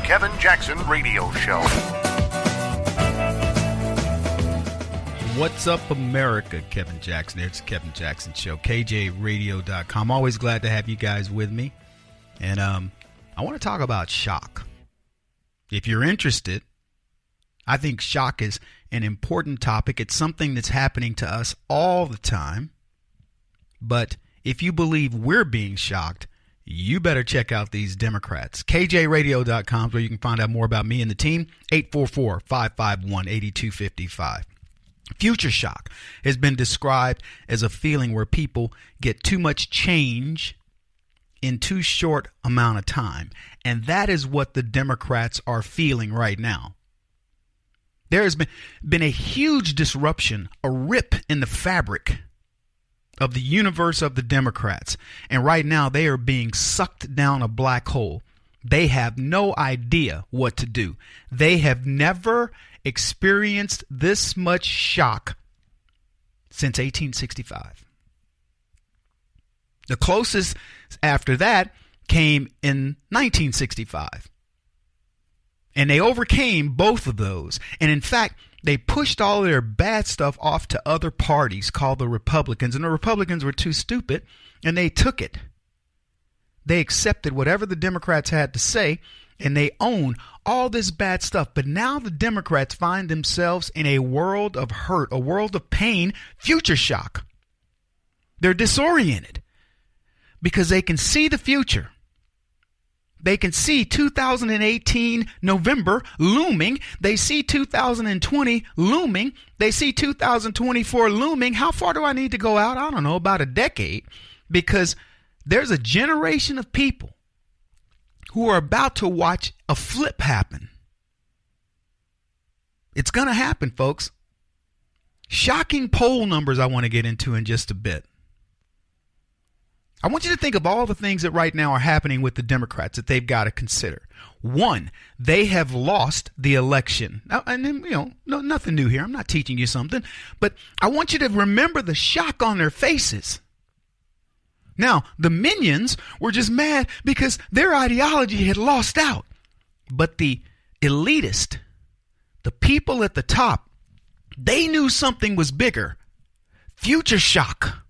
Kevin Jackson Radio Show. What's up, America? Kevin Jackson. It's the Kevin Jackson Show. kjradio.com. Always glad to have you guys with me. And I want to talk about shock. If you're interested, I think shock is an important topic. It's something that's happening to us all the time. But if you believe we're being shocked, you better check out these Democrats. kjradio.com is where you can find out more about me and the team. 844-551-8255. Future shock has been described as a feeling where people get too much change in too short amount of time. And that is what the Democrats are feeling right now. There has been a huge disruption, a rip in the fabric of the universe of the Democrats. And right now they are being sucked down a black hole. They have no idea what to do. They have never experienced this much shock since 1865. The closest after that came in 1965. And they overcame both of those. And in fact, they pushed all of their bad stuff off to other parties called the Republicans. And the Republicans were too stupid, and they took it. They accepted whatever the Democrats had to say, and they own all this bad stuff. But now the Democrats find themselves in a world of hurt, a world of pain, future shock. They're disoriented because they can see the future. They can see 2018 November looming. They see 2020 looming. They see 2024 looming. How far do I need to go out? I don't know, about a decade, because there's a generation of people who are about to watch a flip happen. It's going to happen, folks. Shocking poll numbers I want to get into in just a bit. I want you to think of all the things that right now are happening with the Democrats that they've got to consider. One, they have lost the election. Now, and then, no, nothing new here. I'm not teaching you something, but I want you to remember the shock on their faces. Now, the minions were just mad because their ideology had lost out. But the elitist, the people at the top, they knew something was bigger. Future shock.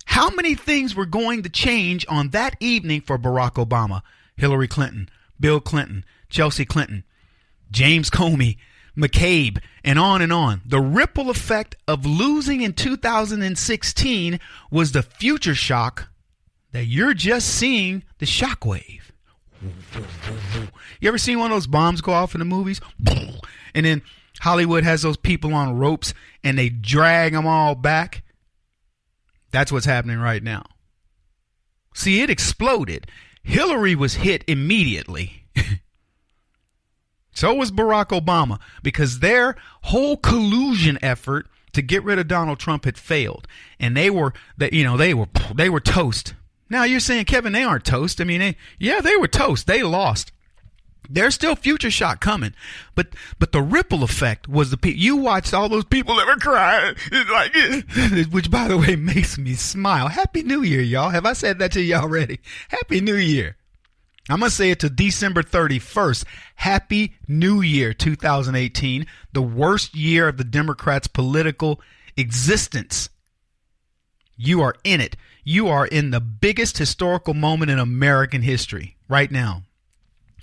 How many things were going to change on that evening for Barack Obama, Hillary Clinton, Bill Clinton, Chelsea Clinton, James Comey, McCabe, and on and on? The ripple effect of losing in 2016 was the future shock that you're just seeing the shockwave. You ever seen one of those bombs go off in the movies? And then Hollywood has those people on ropes and they drag them all back. That's what's happening right now. See, it exploded. Hillary was hit immediately. So was Barack Obama, because their whole collusion effort to get rid of Donald Trump had failed, and they were toast. Now you're saying, Kevin, they aren't toast. I mean, they were toast. They lost. There's still future shock coming, but the ripple effect was you watched all those people that were crying, which, by the way, makes me smile. Happy New Year, y'all. Have I said that to you already? Happy New Year. I'm going to say it to December 31st. Happy New Year 2018, the worst year of the Democrats' political existence. You are in it. You are in the biggest historical moment in American history right now.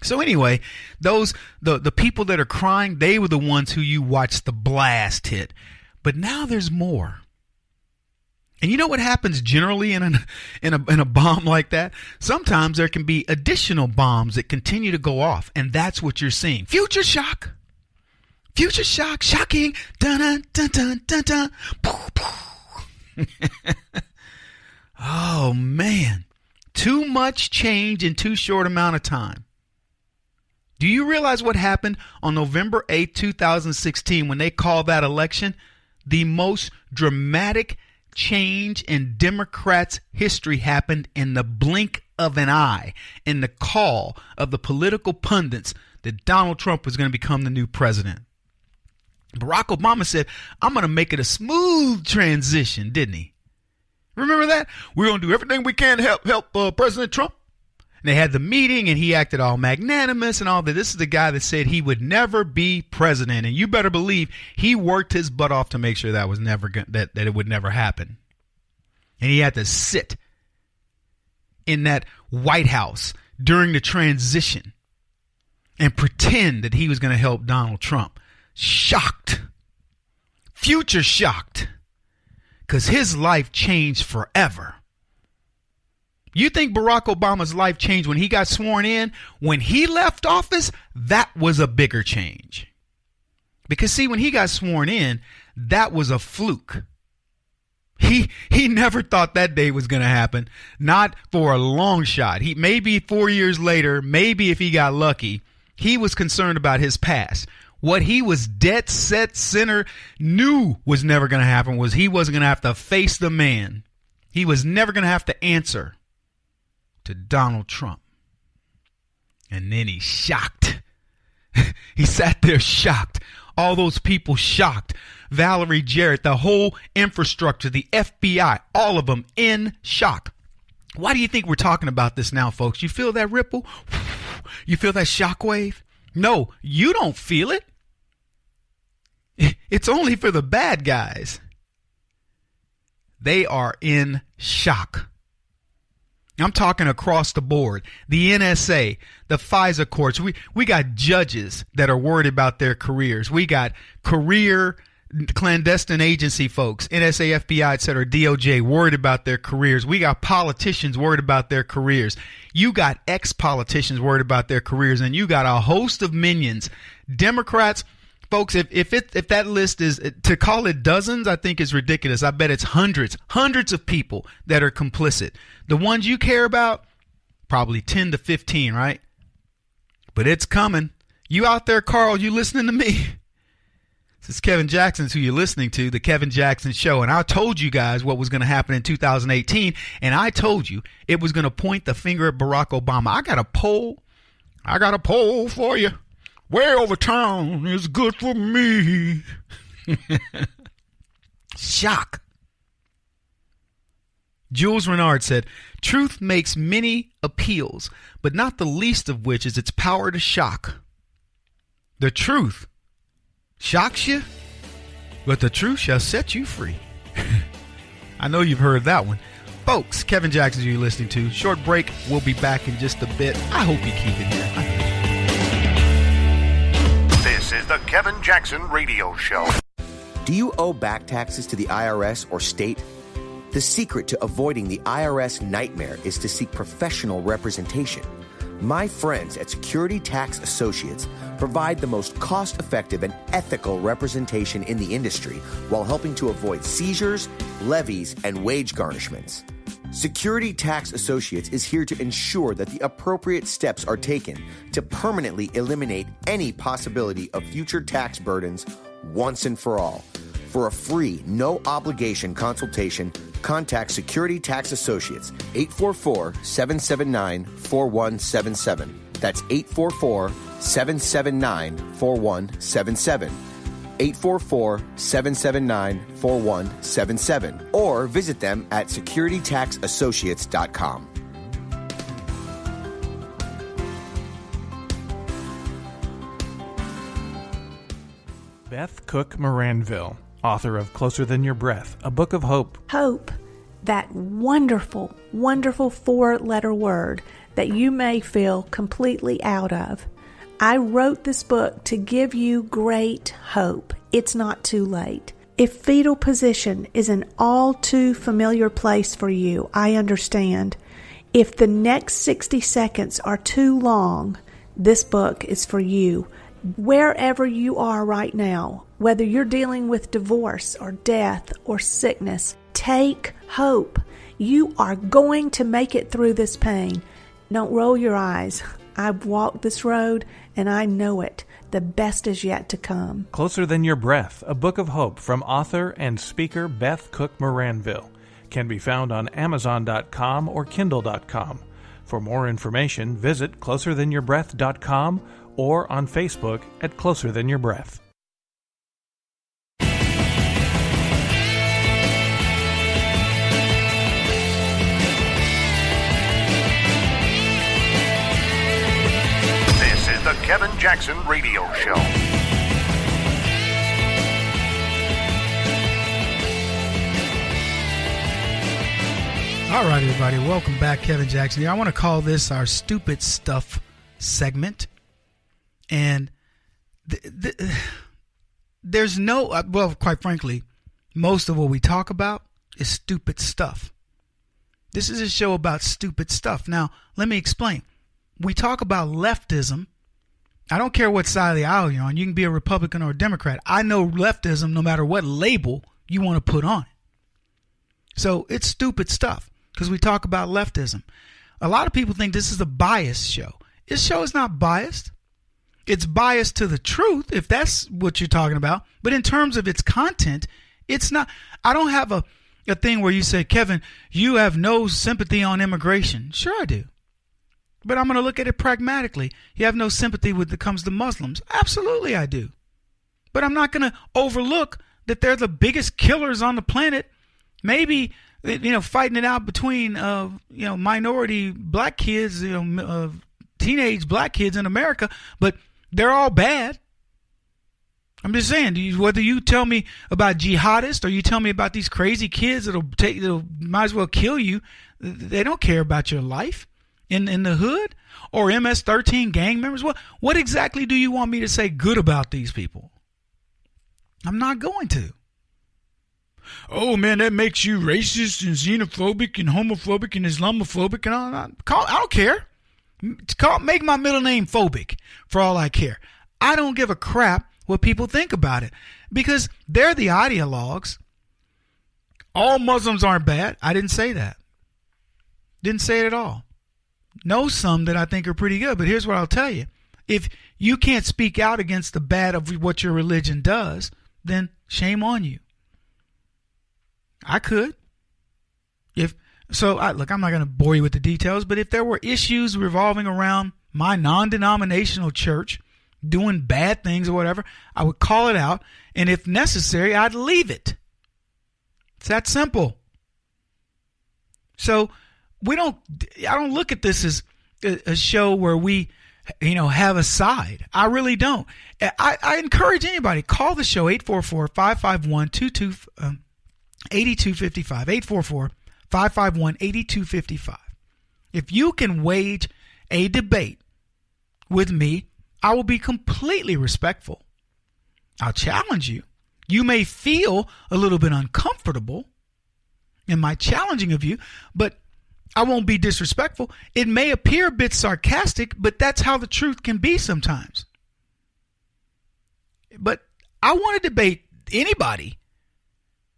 So anyway, the people that are crying, they were the ones who you watched the blast hit. But now there's more. And you know what happens generally in a bomb like that? Sometimes there can be additional bombs that continue to go off, and that's what you're seeing. Future shock. Future shock, shocking. Dun dun dun dun dun dun. Oh man. Too much change in too short amount of time. Do you realize what happened on November 8, 2016 when they called that election? The most dramatic change in Democrats' history happened in the blink of an eye, in the call of the political pundits that Donald Trump was going to become the new president. Barack Obama said, I'm going to make it a smooth transition, didn't he? Remember that? We're going to do everything we can to help President Trump. they had the meeting, and he acted all magnanimous and all that. This is the guy that said he would never be president, and you better believe he worked his butt off to make sure that was never that it would never happen. And he had to sit in that White House during the transition and pretend that he was going to help Donald Trump. Shocked. Future shocked. Because his life changed forever. You think Barack Obama's life changed when he got sworn in? When he left office, that was a bigger change. Because see, when he got sworn in, that was a fluke. He never thought that day was going to happen. Not for a long shot. He maybe 4 years later, maybe if he got lucky, he was concerned about his past. What he was dead set center knew was never going to happen was he wasn't going to have to face the man. He was never going to have to answer to Donald Trump. And then he's shocked. He sat there shocked. All those people shocked. Valerie Jarrett, the whole infrastructure, the FBI, all of them in shock. Why do you think we're talking about this now, folks? You feel that ripple? You feel that shockwave? No, you don't feel it. It's only for the bad guys. They are in shock. I'm talking across the board. The NSA, the FISA courts. We got judges that are worried about their careers. We got career clandestine agency folks, NSA, FBI, etc., DOJ, worried about their careers. We got politicians worried about their careers. You got ex-politicians worried about their careers, and you got a host of minions. Democrats, folks, if that list is, to call it dozens, I think is ridiculous. I bet it's hundreds of people that are complicit. The ones you care about, probably 10 to 15, right? But it's coming. You out there, Carl, you listening to me? This is Kevin Jackson's who you're listening to, The Kevin Jackson Show. And I told you guys what was going to happen in 2018. And I told you it was going to point the finger at Barack Obama. I got a poll for you. Way over town is good for me. Shock. Jules Renard said, truth makes many appeals, but not the least of which is its power to shock. The truth shocks you, but the truth shall set you free. I know you've heard that one. Folks, Kevin Jackson, who you're listening to. Short break. We'll be back in just a bit. I hope you keep it here. This is the Kevin Jackson Radio Show. Do you owe back taxes to the IRS or state? The secret to avoiding the IRS nightmare is to seek professional representation. My friends at Security Tax Associates provide the most cost-effective and ethical representation in the industry while helping to avoid seizures, levies, and wage garnishments. Security Tax Associates is here to ensure that the appropriate steps are taken to permanently eliminate any possibility of future tax burdens once and for all. For a free, no-obligation consultation, contact Security Tax Associates, 844-779-4177. That's 844-779-4177. 844-779-4177. Or visit them at securitytaxassociates.com. Beth Cook Moranville, author of Closer Than Your Breath, a book of hope. Hope, that wonderful, wonderful four-letter word that you may feel completely out of. I wrote this book to give you great hope. It's not too late. If fetal position is an all too familiar place for you, I understand. If the next 60 seconds are too long, this book is for you. Wherever you are right now, whether you're dealing with divorce or death or sickness, take hope. You are going to make it through this pain. Don't roll your eyes. I've walked this road and I know it. The best is yet to come. Closer Than Your Breath, a book of hope from author and speaker Beth Cook Moranville, can be found on Amazon.com or Kindle.com. For more information, visit closerthanyourBreath.com or on Facebook at Closer Than Your Breath. Jackson Radio Show. All right, everybody, welcome back. Kevin Jackson here. I want to call this our Stupid Stuff segment. And there's no, well, quite frankly, most of what we talk about is stupid stuff. This is a show about stupid stuff. Now, let me explain. We talk about leftism. I don't care what side of the aisle you're on. You can be a Republican or a Democrat. I know leftism no matter what label you want to put on it. So it's stupid stuff because we talk about leftism. A lot of people think this is a biased show. This show is not biased. It's biased to the truth, if that's what you're talking about. But in terms of its content, it's not. I don't have a thing where you say, Kevin, you have no sympathy on immigration. Sure I do. But I'm going to look at it pragmatically. You have no sympathy when it comes to Muslims. Absolutely I do. But I'm not going to overlook that they're the biggest killers on the planet. Maybe, fighting it out between, minority black kids, teenage black kids in America. But they're all bad. I'm just saying, whether you tell me about jihadists or you tell me about these crazy kids that'll might as well kill you, they don't care about your life in the hood or MS-13 gang members. What exactly do you want me to say good about these people? I'm not going to. Oh man, that makes you racist and xenophobic and homophobic and Islamophobic and all. I don't care. Make my middle name phobic for all I care. I don't give a crap what people think about it because they're the ideologues. All Muslims aren't bad. I didn't say that. Didn't say it at all. Know some that I think are pretty good, but here's what I'll tell you. If you can't speak out against the bad of what your religion does, then shame on you. I could. Look, I'm not going to bore you with the details, but if there were issues revolving around my non-denominational church doing bad things or whatever, I would call it out, and if necessary, I'd leave it. It's that simple. So I don't look at this as a show where we, have a side. I really don't. I encourage anybody, call the show 844-551-8255, 844-551-8255. If you can wage a debate with me, I will be completely respectful. I'll challenge you. You may feel a little bit uncomfortable in my challenging of you, but I won't be disrespectful. It may appear a bit sarcastic, but that's how the truth can be sometimes. But I want to debate anybody,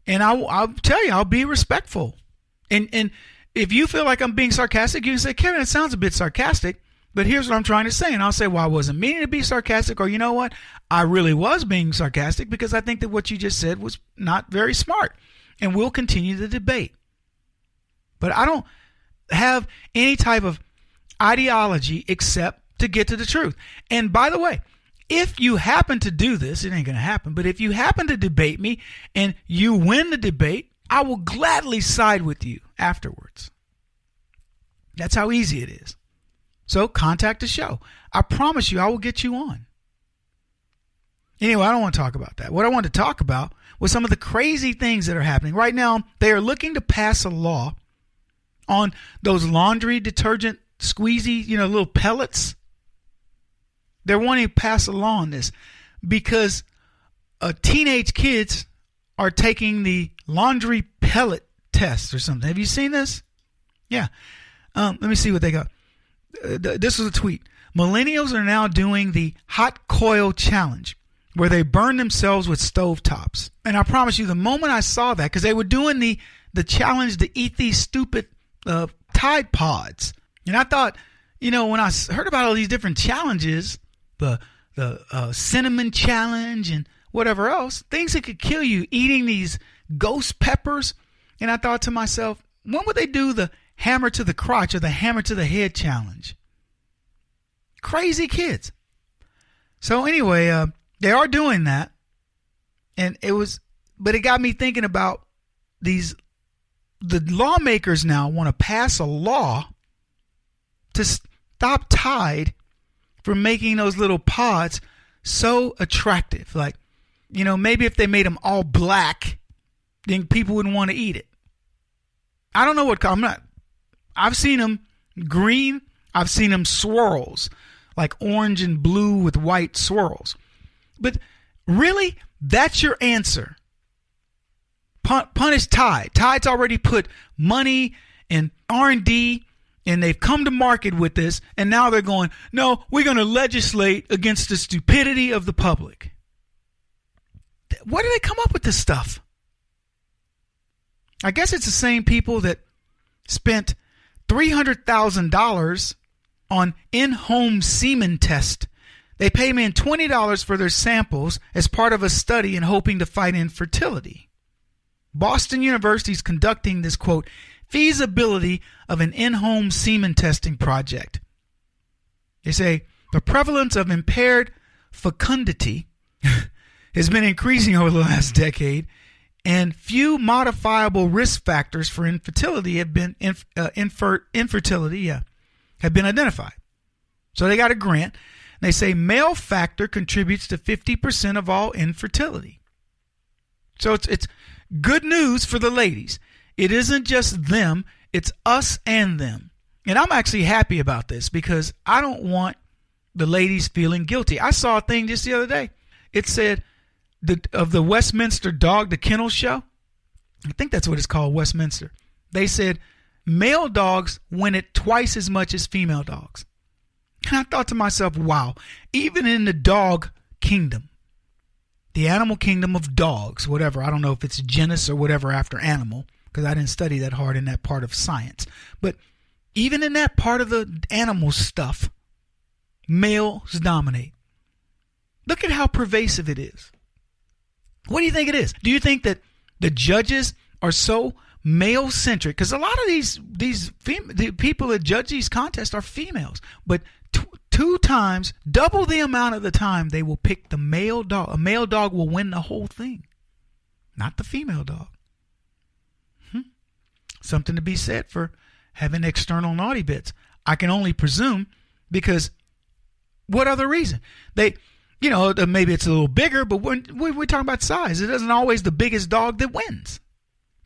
and I'll tell you, I'll be respectful. And if you feel like I'm being sarcastic, you can say, Kevin, it sounds a bit sarcastic, but here's what I'm trying to say. And I'll say, well, I wasn't meaning to be sarcastic, or you know what? I really was being sarcastic because I think that what you just said was not very smart. And we'll continue the debate. But I don't have any type of ideology except to get to the truth. And by the way, if you happen to do this, it ain't going to happen, but if you happen to debate me and you win the debate, I will gladly side with you afterwards. That's how easy it is. So contact the show. I promise you I will get you on. Anyway, I don't want to talk about that. What I want to talk about was some of the crazy things that are happening. Right now, they are looking to pass a law on those laundry detergent squeezy, little pellets. They're wanting to pass a law on this because teenage kids are taking the laundry pellet test or something. Have you seen this? Yeah. Let me see what they got. This was a tweet. Millennials are now doing the hot coil challenge where they burn themselves with stovetops. And I promise you, the moment I saw that, because they were doing the challenge to eat these stupid Tide Pods. And I thought, when I heard about all these different challenges, the cinnamon challenge and whatever else, things that could kill you, eating these ghost peppers. And I thought to myself, when would they do the hammer to the crotch or the hammer to the head challenge? Crazy kids. So anyway, they are doing that. And but it got me thinking about the lawmakers now want to pass a law to stop Tide for making those little pods so attractive. Like, maybe if they made them all black, then people wouldn't want to eat it. I don't know what I've seen them green. I've seen them swirls, like orange and blue with white swirls. But really, that's your answer. Punish Tide. Tide's already put money in R&D, and they've come to market with this, and now they're going, no, we're going to legislate against the stupidity of the public. Where do they come up with this stuff? I guess it's the same people that spent $300,000 on in-home semen test. They pay me $20 for their samples as part of a study and hoping to fight infertility. Boston University is conducting this, quote, feasibility of an in-home semen testing project. They say the prevalence of impaired fecundity has been increasing over the last decade, and few modifiable risk factors for infertility have been have been identified. So they got a grant. They say male factor contributes to 50% of all infertility. So it's good news for the ladies. It isn't just them, it's us and them. And I'm actually happy about this because I don't want the ladies feeling guilty. I saw a thing just the other day. It said of the Westminster Dog, the Kennel Show. I think that's what it's called, Westminster. They said male dogs win it twice as much as female dogs. And I thought to myself, wow, even in the dog kingdom, the animal kingdom of dogs, whatever, I don't know if it's genus or whatever after animal, because I didn't study that hard in that part of science. But even in that part of the animal stuff, males dominate. Look at how pervasive it is. What do you think it is? Do you think that the judges are so male-centric? Because a lot of the people that judge these contests are females. But two times, double the amount of the time, they will pick the male dog. A male dog will win the whole thing, not the female dog. Something to be said for having external naughty bits. I can only presume because what other reason? Maybe it's a little bigger, but when we're talking about size, it isn't always the biggest dog that wins.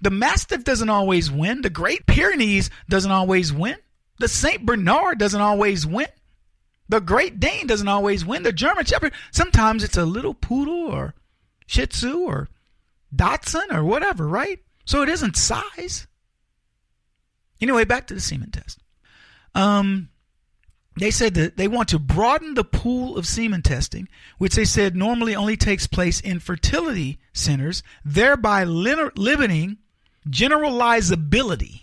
The Mastiff doesn't always win. The Great Pyrenees doesn't always win. The St. Bernard doesn't always win. The Great Dane doesn't always win. The German Shepherd, sometimes it's a little poodle or Shih Tzu or Dachshund or whatever, right? So it isn't size. Anyway, back to the semen test. They said that they want to broaden the pool of semen testing, which they said normally only takes place in fertility centers, thereby limiting generalizability.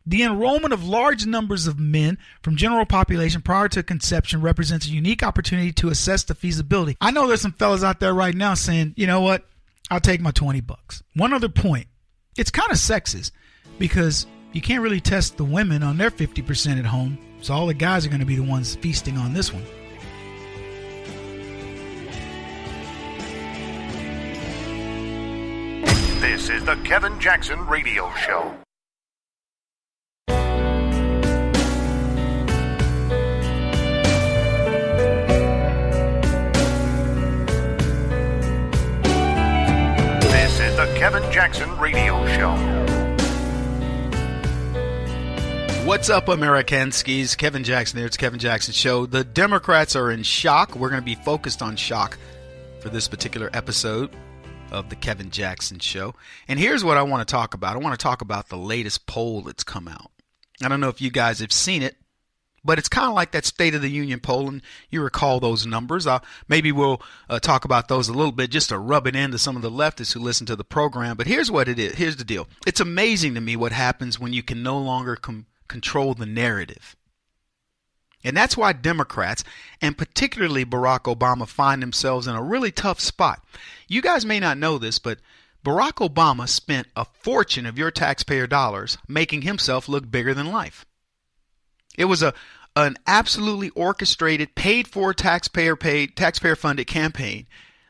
The enrollment of large numbers of men from general population prior to conception represents a unique opportunity to assess the feasibility. I know there's some fellas out there right now saying, you know what, I'll take my $20. One other point, it's kind of sexist because you can't really test the women on their 50% at home. So all the guys are going to be the ones feasting on this one. This is the Kevin Jackson Radio Show. This is the Kevin Jackson Radio Show. What's up, Americanskis? Kevin Jackson here. It's Kevin Jackson Show. The Democrats are in shock. We're going to be focused on shock for this particular episode of the Kevin Jackson Show. And here's what I want to talk about. I want to talk about the latest poll that's come out. I don't know if you guys have seen it, but it's kind of like that State of the Union poll, and you recall those numbers. Maybe we'll talk about those a little bit just to rub it into some of the leftists who listen to the program. But here's what it is. Here's the deal. It's amazing to me what happens when you can no longer control the narrative. And that's why Democrats, and particularly Barack Obama, find themselves in a really tough spot. You guys may not know this, but Barack Obama spent a fortune of your taxpayer dollars making himself look bigger than life. It was an absolutely orchestrated, paid-for, taxpayer-funded campaign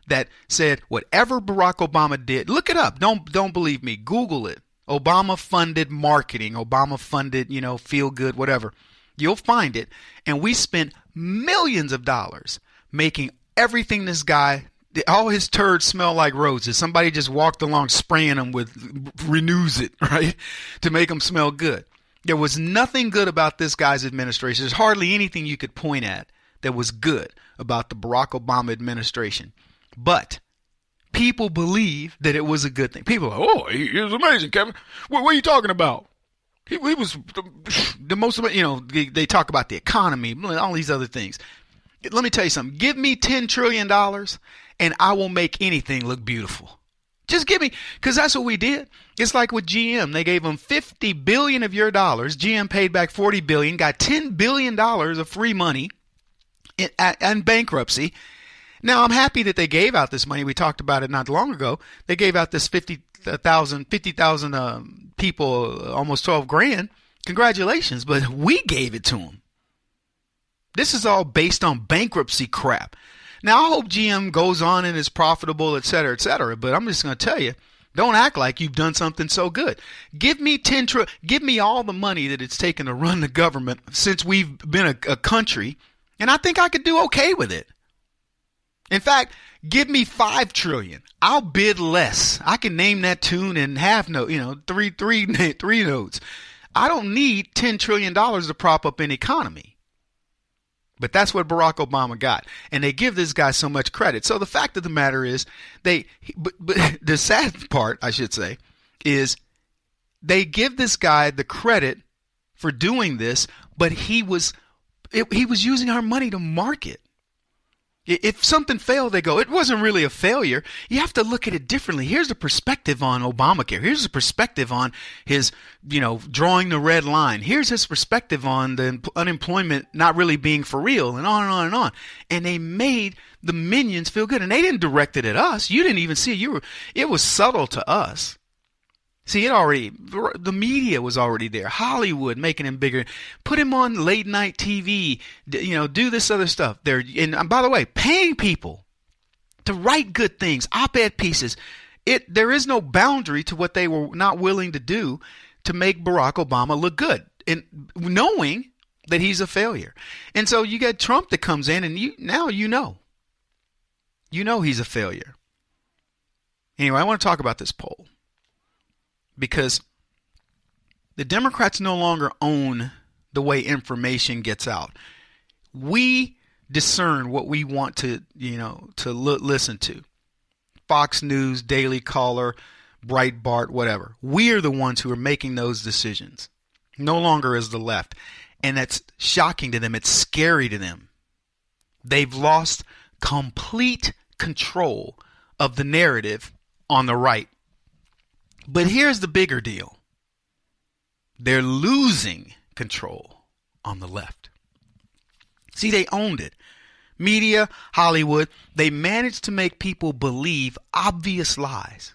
that said whatever Barack Obama did, look it up. Don't believe me. Google it. Obama-funded marketing, Obama-funded, feel-good, whatever. You'll find it. And we spent millions of dollars making everything this guy, all his turds smell like roses. Somebody just walked along spraying them with Renews It, right, to make them smell good. There was nothing good about this guy's administration. There's hardly anything you could point at that was good about the Barack Obama administration. But people believe that it was a good thing. People are like, oh, he was amazing, Kevin. What are you talking about? He was the most, they talk about the economy, all these other things. Let me tell you something. Give me $10 trillion and I will make anything look beautiful. Just give me, because that's what we did. It's like with GM. They gave them $50 billion of your dollars. GM paid back $40 billion, got $10 billion of free money in bankruptcy. Now, I'm happy that they gave out this money. We talked about it not long ago. They gave out this 50,000 people, almost 12 grand. Congratulations. But we gave it to them. This is all based on bankruptcy crap. Now, I hope GM goes on and is profitable, et cetera, but I'm just going to tell you, don't act like you've done something so good. Give me give me all the money that it's taken to run the government since we've been a country, and I think I could do okay with it. In fact, give me $5 trillion. I'll bid less. I can name that tune in half note, three notes. I don't need $10 trillion to prop up an economy. But that's what Barack Obama got. And they give this guy so much credit. So the fact of the matter is, but the sad part, I should say, is they give this guy the credit for doing this, but he was using our money to market. If something failed, they go, it wasn't really a failure. You have to look at it differently. Here's the perspective on Obamacare. Here's the perspective on his, drawing the red line. Here's his perspective on the unemployment not really being for real, and on and on and on. And they made the minions feel good. And they didn't direct it at us. You didn't even see it. It was subtle to us. See, the media was already there. Hollywood making him bigger. Put him on late night TV, do this other stuff. And by the way, paying people to write good things, op-ed pieces. There is no boundary to what they were not willing to do to make Barack Obama look good, and knowing that he's a failure. And so you get Trump that comes in, and you know he's a failure. Anyway, I want to talk about this poll. Because the Democrats no longer own the way information gets out. We discern what we want to listen to. Fox News, Daily Caller, Breitbart, whatever. We are the ones who are making those decisions. No longer is the left. And that's shocking to them. It's scary to them. They've lost complete control of the narrative on the right. But here's the bigger deal. They're losing control on the left. See, they owned it. Media, Hollywood, they managed to make people believe obvious lies.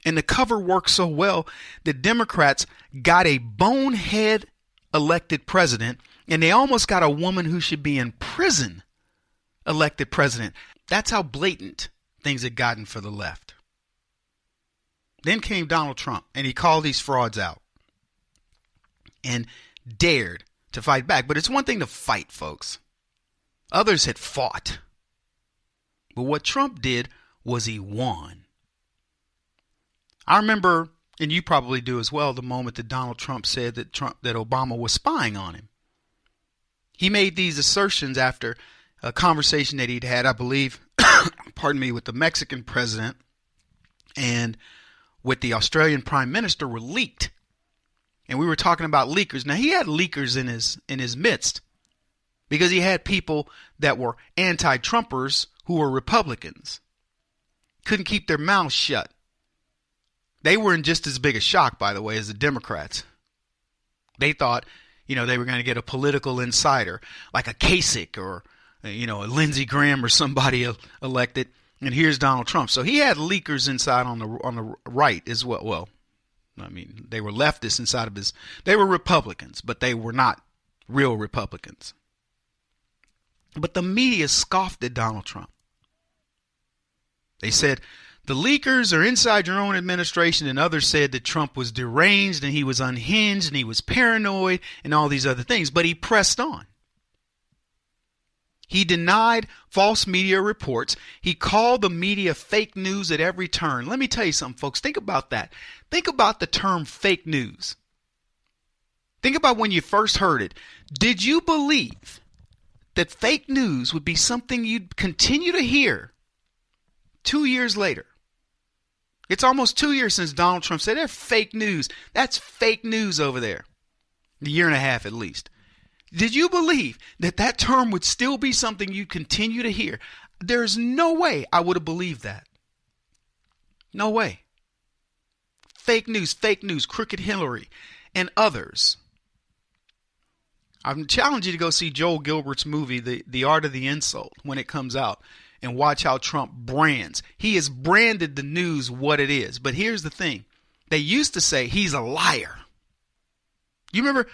And the cover worked so well that Democrats got a bonehead elected president, and they almost got a woman who should be in prison elected president. That's how blatant things had gotten for the left. Then came Donald Trump, and he called these frauds out and dared to fight back. But it's one thing to fight, folks. Others had fought. But what Trump did was he won. I remember, and you probably do as well, the moment that Donald Trump said that Obama was spying on him. He made these assertions after a conversation that he'd had, I believe, with the Mexican president and with the Australian Prime Minister were leaked. And we were talking about leakers. Now, he had leakers in his midst because he had people that were anti-Trumpers who were Republicans. Couldn't keep their mouths shut. They were in just as big a shock, by the way, as the Democrats. They thought, they were going to get a political insider like a Kasich or, a Lindsey Graham or somebody elected. And here's Donald Trump. So he had leakers inside on the right as well. Well, I mean, they were leftists inside of his. They were Republicans, but they were not real Republicans. But the media scoffed at Donald Trump. They said the leakers are inside your own administration, and others said that Trump was deranged and he was unhinged and he was paranoid and all these other things. But he pressed on. He denied false media reports. He called the media fake news at every turn. Let me tell you something, folks. Think about that. Think about the term fake news. Think about when you first heard it. Did you believe that fake news would be something you'd continue to hear 2 years later? It's almost 2 years since Donald Trump said, they're fake news. That's fake news over there. A year and a half at least. Did you believe that that term would still be something you continue to hear? There's no way I would have believed that. No way. Fake news, Crooked Hillary, and others. I challenge you to go see Joel Gilbert's movie, The Art of the Insult, when it comes out, and watch how Trump brands. He has branded the news what it is. But here's the thing. They used to say he's a liar. You remember...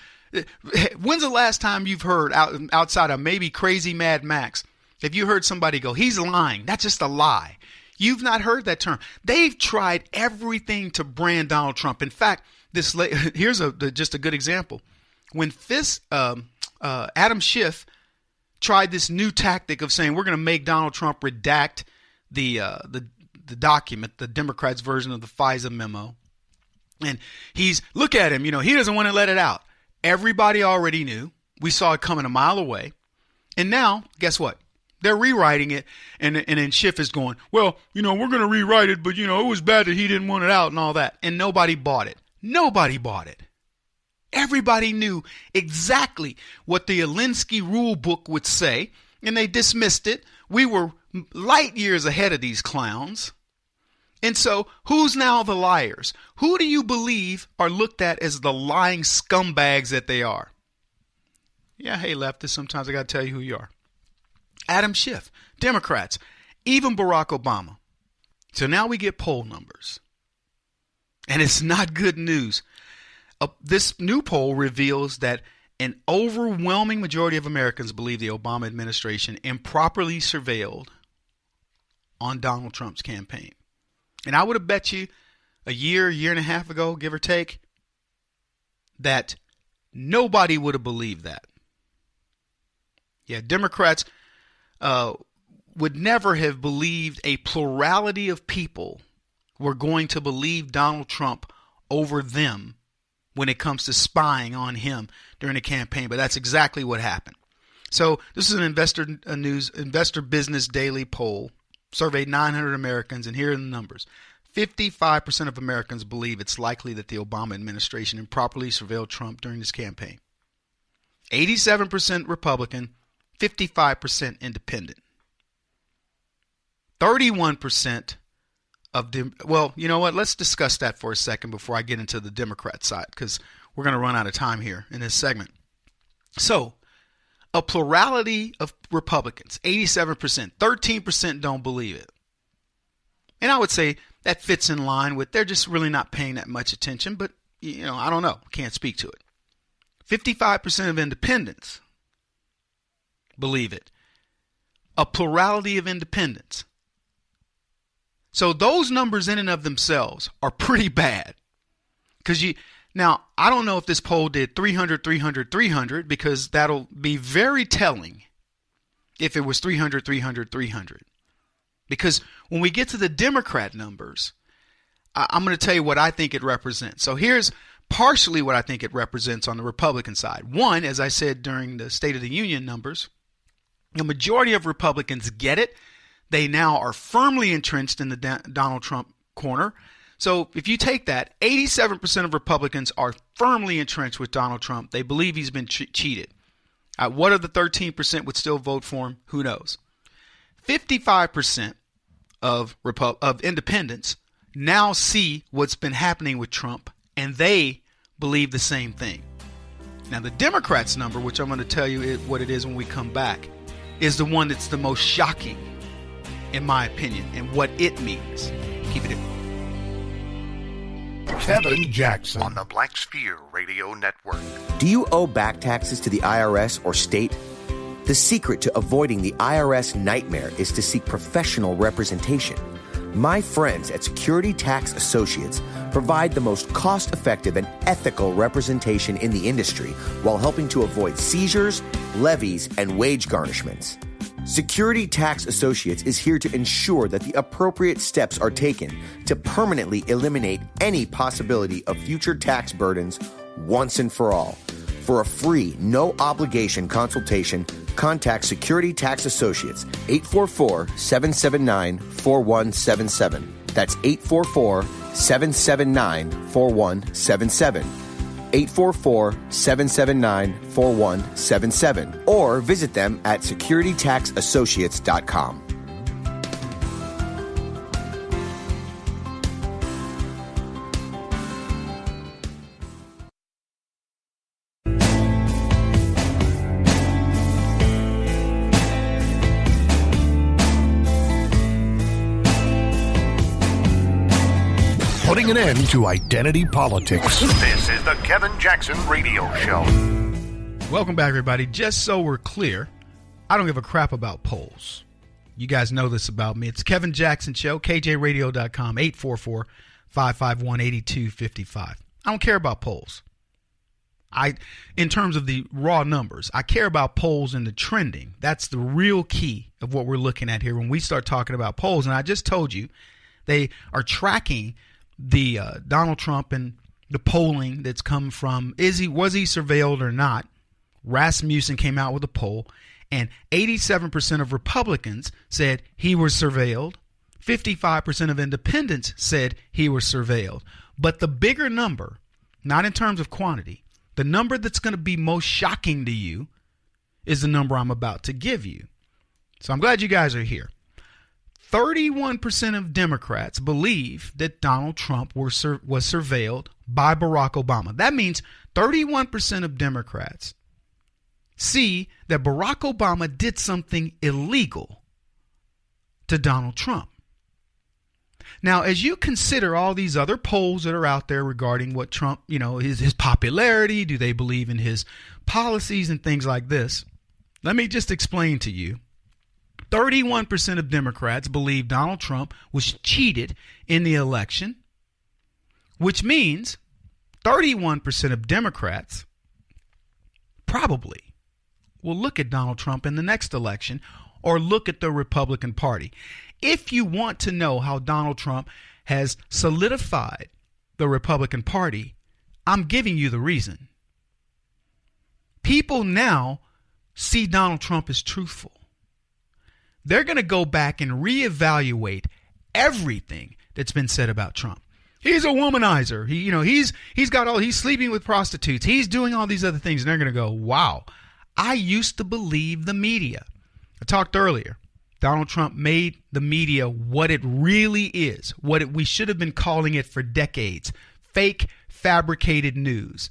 When's the last time you've heard outside of maybe crazy Mad Max, have you heard somebody go, he's lying? That's just a lie. You've not heard that term. They've tried everything to brand Donald Trump. In fact, here's just a good example. When Adam Schiff tried this new tactic of saying we're going to make Donald Trump redact the document, the Democrats' version of the FISA memo, and look at him, he doesn't want to let it out. Everybody already knew. We saw it coming a mile away. And now, guess what? They're rewriting it. And then Schiff is going, well, we're going to rewrite it, but, it was bad that he didn't want it out and all that. And nobody bought it. Nobody bought it. Everybody knew exactly what the Alinsky rule book would say, and they dismissed it. We were light years ahead of these clowns. And so, who's now the liars? Who do you believe are looked at as the lying scumbags that they are? Yeah, hey, leftists, sometimes I got to tell you who you are. Adam Schiff, Democrats, even Barack Obama. So now we get poll numbers. And it's not good news. This new poll reveals that an overwhelming majority of Americans believe the Obama administration improperly surveilled on Donald Trump's campaign. And I would have bet you a year and a half ago, give or take, that nobody would have believed that. Yeah, Democrats would never have believed a plurality of people were going to believe Donald Trump over them when it comes to spying on him during the campaign. But that's exactly what happened. So this is an Investor Business Daily poll. Surveyed 900 Americans, and here are the numbers. 55% of Americans believe it's likely that the Obama administration improperly surveilled Trump during his campaign. 87% Republican, 55% independent. 31% of them. Well, you know what? Let's discuss that for a second before I get into the Democrat side, because we're going to run out of time here in this segment. So, a plurality of Republicans, 87%, 13% don't believe it. And I would say that fits in line with they're just really not paying that much attention, but, I don't know. Can't speak to it. 55% of independents believe it. A plurality of independents. So those numbers in and of themselves are pretty bad. Because now, I don't know if this poll did 300, 300, 300, because that'll be very telling if it was 300, 300, 300. Because when we get to the Democrat numbers, I'm going to tell you what I think it represents. So here's partially what I think it represents on the Republican side. One, as I said during the State of the Union numbers, the majority of Republicans get it. They now are firmly entrenched in the Donald Trump corner. So if you take that, 87% of Republicans are firmly entrenched with Donald Trump. They believe he's been cheated. What of the 13% would still vote for him? Who knows? 55% of independents now see what's been happening with Trump, and they believe the same thing. Now, the Democrats' number, which I'm going to tell you what it is when we come back, is the one that's the most shocking, in my opinion, and what it means. Keep it in. Kevin Jackson on the Black Sphere Radio Network. Do you owe back taxes to the IRS or state? The secret to avoiding the IRS nightmare is to seek professional representation. My friends at Security Tax Associates provide the most cost-effective and ethical representation in the industry while helping to avoid seizures, levies, and wage garnishments. Security Tax Associates is here to ensure that the appropriate steps are taken to permanently eliminate any possibility of future tax burdens once and for all. For a free, no-obligation consultation, contact Security Tax Associates, 844-779-4177. That's 844-779-4177. 844-779-4177. Or visit them at securitytaxassociates.com. Putting an end to identity politics. This is the Kevin Jackson Radio Show. Welcome back, everybody. Just so we're clear, I don't give a crap about polls. You guys know this about me. It's Kevin Jackson Show, kjradio.com, 844-551-8255. I don't care about polls. In terms of the raw numbers, I care about polls and the trending. That's the real key of what we're looking at here when we start talking about polls. And I just told you they are tracking the Donald Trump and the polling that's come from was he surveilled or not. Rasmussen came out with a poll, and 87% of Republicans said he was surveilled. 55% of independents said he was surveilled. But the bigger number, not in terms of quantity, the number that's going to be most shocking to you is the number I'm about to give you. So I'm glad you guys are here. 31% of Democrats believe that Donald Trump was surveilled by Barack Obama. That means 31% of Democrats see that Barack Obama did something illegal to Donald Trump. Now, as you consider all these other polls that are out there regarding what Trump, his popularity, do they believe in his policies and things like this, let me just explain to you. 31% of Democrats believe Donald Trump was cheated in the election, which means 31% of Democrats probably will look at Donald Trump in the next election or look at the Republican Party. If you want to know how Donald Trump has solidified the Republican Party, I'm giving you the reason. People now see Donald Trump as truthful. They're going to go back and reevaluate everything that's been said about Trump. He's a womanizer. He's sleeping with prostitutes. He's doing all these other things. And they're going to go, wow, I used to believe the media. I talked earlier. Donald Trump made the media what it really is, we should have been calling it for decades. Fake, fabricated news.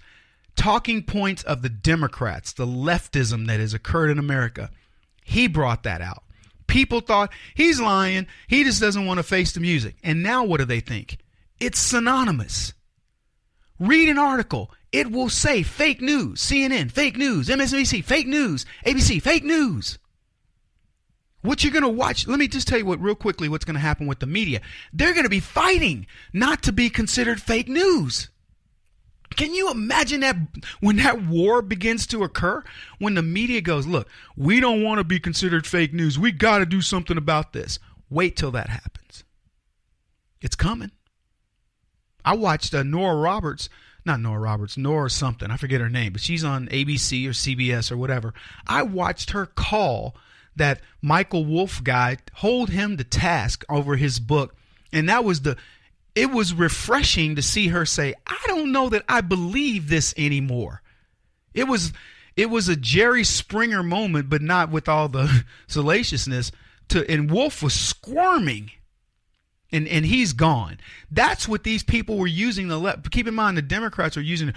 Talking points of the Democrats, the leftism that has occurred in America. He brought that out. People thought he's lying. He just doesn't want to face the music. And now what do they think? It's synonymous. Read an article. It will say fake news. CNN, fake news. MSNBC, fake news. ABC, fake news. What you're going to watch, let me just tell you real quickly what's going to happen with the media. They're going to be fighting not to be considered fake news. Can you imagine that when that war begins to occur? When the media goes, look, we don't want to be considered fake news. We got to do something about this. Wait till that happens. It's coming. I watched Nora something. I forget her name, but she's on ABC or CBS or whatever. I watched her call that Michael Wolff guy, hold him to task over his book. And it was refreshing to see her say, I don't know that I believe this anymore. It was a Jerry Springer moment, but not with all the salaciousness. And Wolff was squirming, and he's gone. That's what these people were using. Keep in mind, the Democrats are using,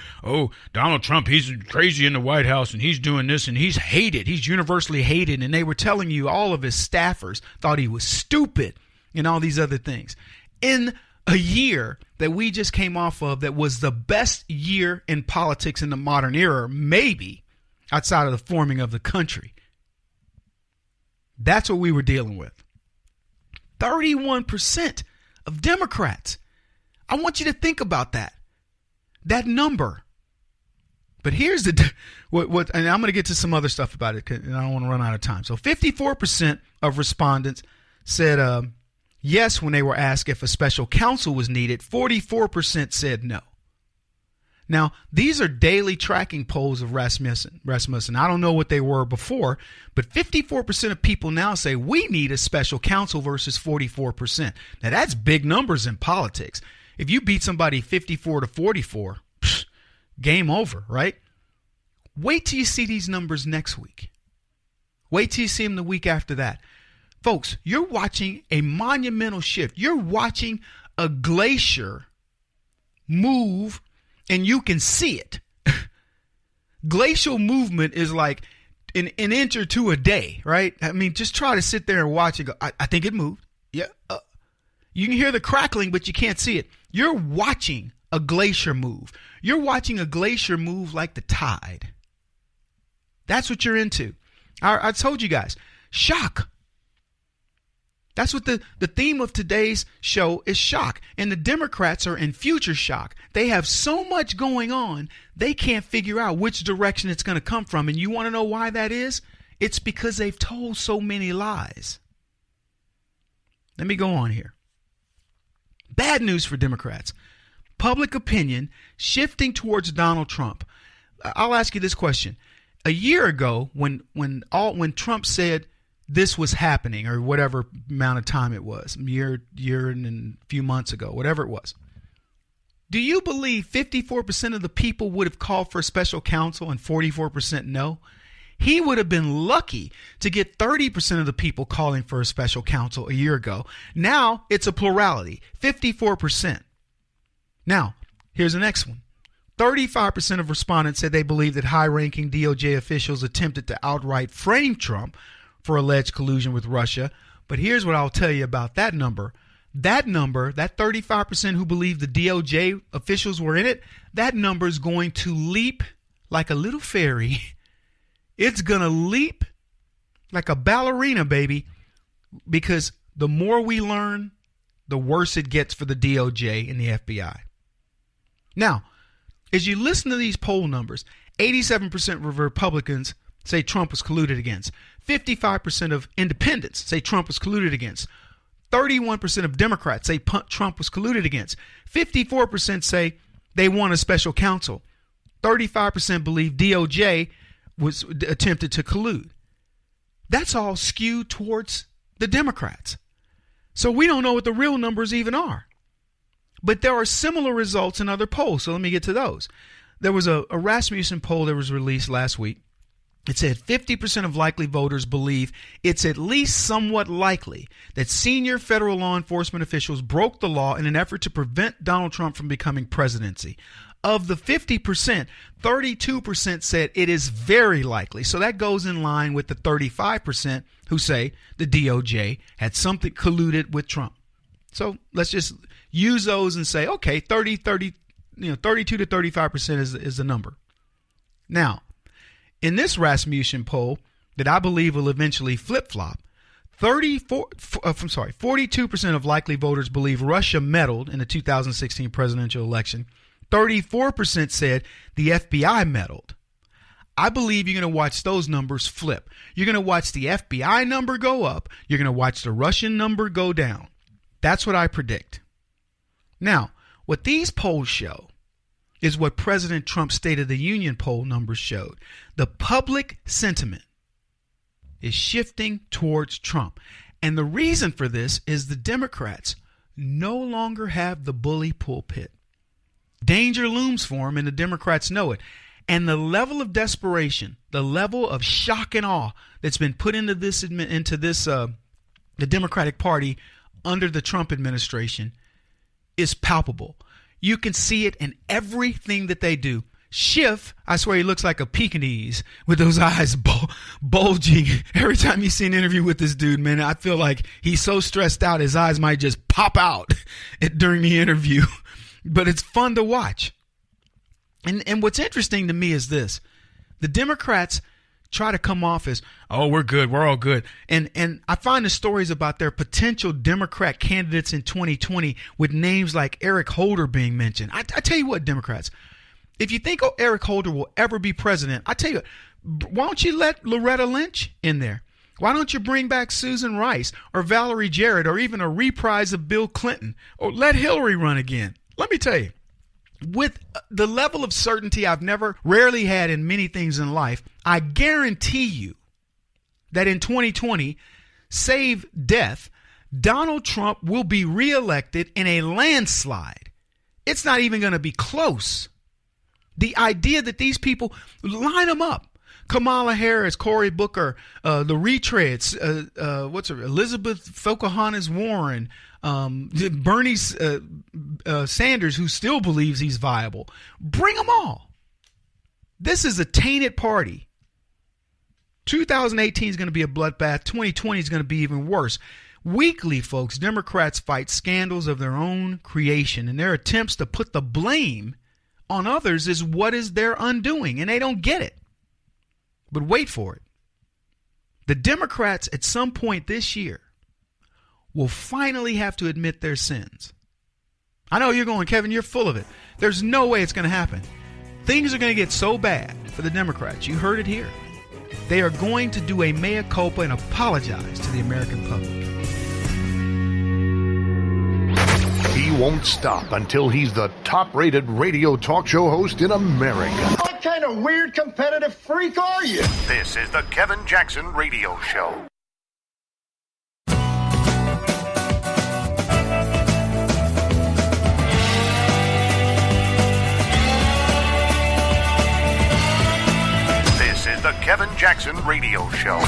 Donald Trump, he's crazy in the White House, and he's doing this, and he's hated. He's universally hated. And they were telling you all of his staffers thought he was stupid and all these other things. In a year that we just came off of that was the best year in politics in the modern era, maybe outside of the forming of the country. That's what we were dealing with. 31% of Democrats. I want you to think about that number. But here's what, and I'm going to get to some other stuff about it, and I don't want to run out of time. So 54% of respondents said yes when they were asked if a special counsel was needed. 44% said no. Now, these are daily tracking polls of Rasmussen. I don't know what they were before, but 54% of people now say we need a special counsel versus 44%. Now, that's big numbers in politics. If you beat somebody 54 to 44, game over, right? Wait till you see these numbers next week. Wait till you see them the week after that. Folks, you're watching a monumental shift. You're watching a glacier move, and you can see it. Glacial movement is like an inch or two a day, right? I mean, just try to sit there and watch it go, I think it moved. Yeah. You can hear the crackling, but you can't see it. You're watching a glacier move. You're watching a glacier move like the tide. That's what you're into. I told you guys, shock. That's what the theme of today's show is, shock. And the Democrats are in future shock. They have so much going on, they can't figure out which direction it's going to come from. And you want to know why that is? It's because they've told so many lies. Let me go on here. Bad news for Democrats. Public opinion shifting towards Donald Trump. I'll ask you this question. A year ago, when Trump said this was happening, or whatever amount of time it was, year and a few months ago, whatever it was, do you believe 54% of the people would have called for a special counsel and 44% no? He would have been lucky to get 30% of the people calling for a special counsel a year ago. Now it's a plurality, 54%. Now, here's the next one. 35% of respondents said they believe that high-ranking DOJ officials attempted to outright frame Trump for alleged collusion with Russia. But here's what I'll tell you about that number. That 35% who believe the DOJ officials were in it, that number is going to leap like a little fairy. It's going to leap like a ballerina, baby, because the more we learn, the worse it gets for the DOJ and the FBI. Now, as you listen to these poll numbers, 87% of Republicans say Trump was colluded against. 55% of independents say Trump was colluded against. 31% of Democrats say Trump was colluded against. 54% say they want a special counsel. 35% believe DOJ was attempted to collude. That's all skewed towards the Democrats. So we don't know what the real numbers even are. But there are similar results in other polls. So let me get to those. There was a Rasmussen poll that was released last week. It said 50% of likely voters believe it's at least somewhat likely that senior federal law enforcement officials broke the law in an effort to prevent Donald Trump from becoming presidency. Of the 50%, 32% said it is very likely. So that goes in line with the 35% who say the DOJ had something colluded with Trump. So let's just use those and say, okay, 32 to 35% is the number. Now, in this Rasmussen poll that I believe will eventually flip-flop, 42% of likely voters believe Russia meddled in the 2016 presidential election. 34% said the FBI meddled. I believe you're going to watch those numbers flip. You're going to watch the FBI number go up. You're going to watch the Russian number go down. That's what I predict. Now, what these polls show is what President Trump's State of the Union poll numbers showed. The public sentiment is shifting towards Trump. And the reason for this is the Democrats no longer have the bully pulpit. Danger looms for them, and the Democrats know it. And the level of desperation, the level of shock and awe that's been put into the Democratic Party under the Trump administration is palpable. You can see it in everything that they do. Schiff, I swear he looks like a Pekingese with those eyes bulging. Every time you see an interview with this dude, man, I feel like he's so stressed out his eyes might just pop out during the interview. But it's fun to watch. And what's interesting to me is this. The Democrats try to come off as, oh, we're good, we're all good. And I find the stories about their potential Democrat candidates in 2020 with names like Eric Holder being mentioned. I tell you what, Democrats, if you think Eric Holder will ever be president, I tell you, why don't you let Loretta Lynch in there? Why don't you bring back Susan Rice or Valerie Jarrett or even a reprise of Bill Clinton, or let Hillary run again? Let me tell you, with the level of certainty I've rarely had in many things in life, I guarantee you that in 2020, save death, Donald Trump will be reelected in a landslide. It's not even going to be close. The idea that these people line them up. Kamala Harris, Cory Booker, the retreads, Elizabeth Pocahontas Warren, Bernie Sanders, who still believes he's viable. Bring them all. This is a tainted party. 2018 is going to be a bloodbath. 2020 is going to be even worse. Weekly, folks, Democrats fight scandals of their own creation, and their attempts to put the blame on others is what is their undoing, and they don't get it. But wait for it. The Democrats at some point this year will finally have to admit their sins. I know you're going, Kevin, you're full of it. There's no way it's going to happen. Things are going to get so bad for the Democrats. You heard it here. They are going to do a mea culpa and apologize to the American public. He won't stop until he's the top-rated radio talk show host in America. What kind of weird competitive freak are you? This is the Kevin Jackson Radio Show. This is the Kevin Jackson Radio Show.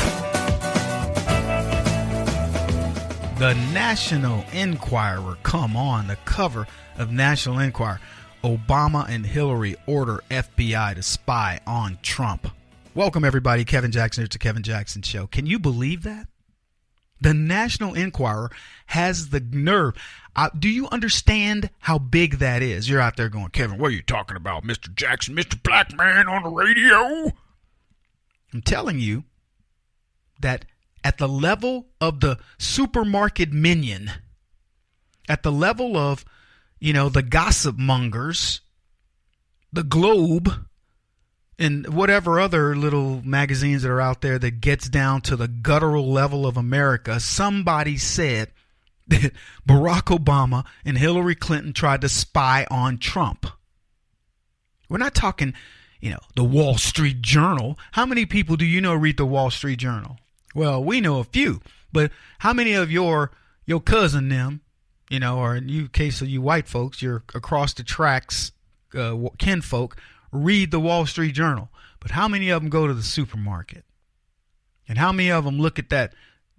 The National Enquirer, come on, the cover of National Enquirer. Obama and Hillary order FBI to spy on Trump. Welcome, everybody. Kevin Jackson. It's the Kevin Jackson Show. Can you believe that? The National Enquirer has the nerve. Do you understand how big that is? You're out there going, Kevin, what are you talking about, Mr. Jackson, Mr. Black Man on the radio? I'm telling you that at the level of the supermarket minion, at the level of, the gossip mongers, the Globe, and whatever other little magazines that are out there that gets down to the guttural level of America, somebody said that Barack Obama and Hillary Clinton tried to spy on Trump. We're not talking, the Wall Street Journal. How many people do you know read the Wall Street Journal? Well, we know a few, but how many of your cousin them, or in the case of you white folks, your across the tracks kinfolk, read the Wall Street Journal? But how many of them go to the supermarket? And how many of them look at that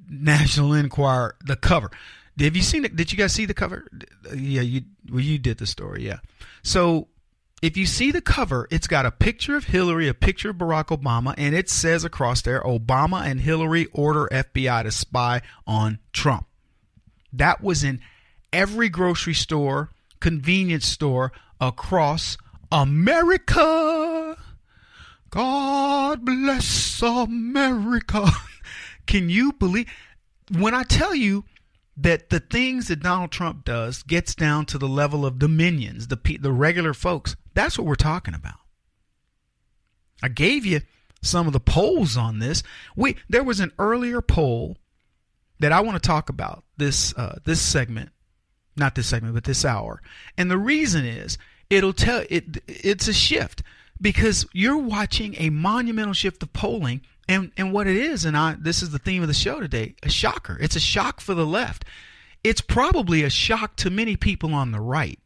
National Enquirer, the cover? Have you seen it? Did you guys see the cover? Yeah, you did the story, yeah. So if you see the cover, it's got a picture of Hillary, a picture of Barack Obama, and it says across there, Obama and Hillary order FBI to spy on Trump. That was in every grocery store, convenience store across America. God bless America. Can you believe when I tell you that the things that Donald Trump does gets down to the level of the minions, the regular folks? That's what we're talking about. I gave you some of the polls on this. There was an earlier poll that I want to talk about this segment, not this segment, but this hour. And the reason is it's a shift because you're watching a monumental shift of polling. And what it is, this is the theme of the show today, a shocker. It's a shock for the left. It's probably a shock to many people on the right.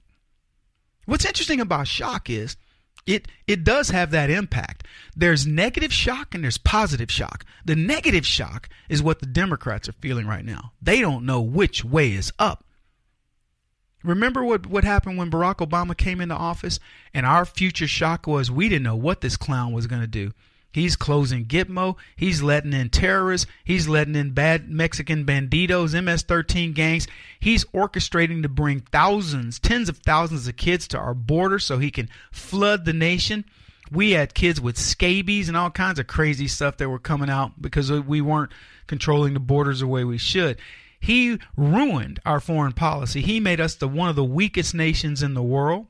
What's interesting about shock is it does have that impact. There's negative shock and there's positive shock. The negative shock is what the Democrats are feeling right now. They don't know which way is up. Remember what happened when Barack Obama came into office? And our future shock was we didn't know what this clown was going to do. He's closing Gitmo. He's letting in terrorists. He's letting in bad Mexican banditos, MS-13 gangs. He's orchestrating to bring tens of thousands of kids to our border so he can flood the nation. We had kids with scabies and all kinds of crazy stuff that were coming out because we weren't controlling the borders the way we should. He ruined our foreign policy. He made us one of the weakest nations in the world.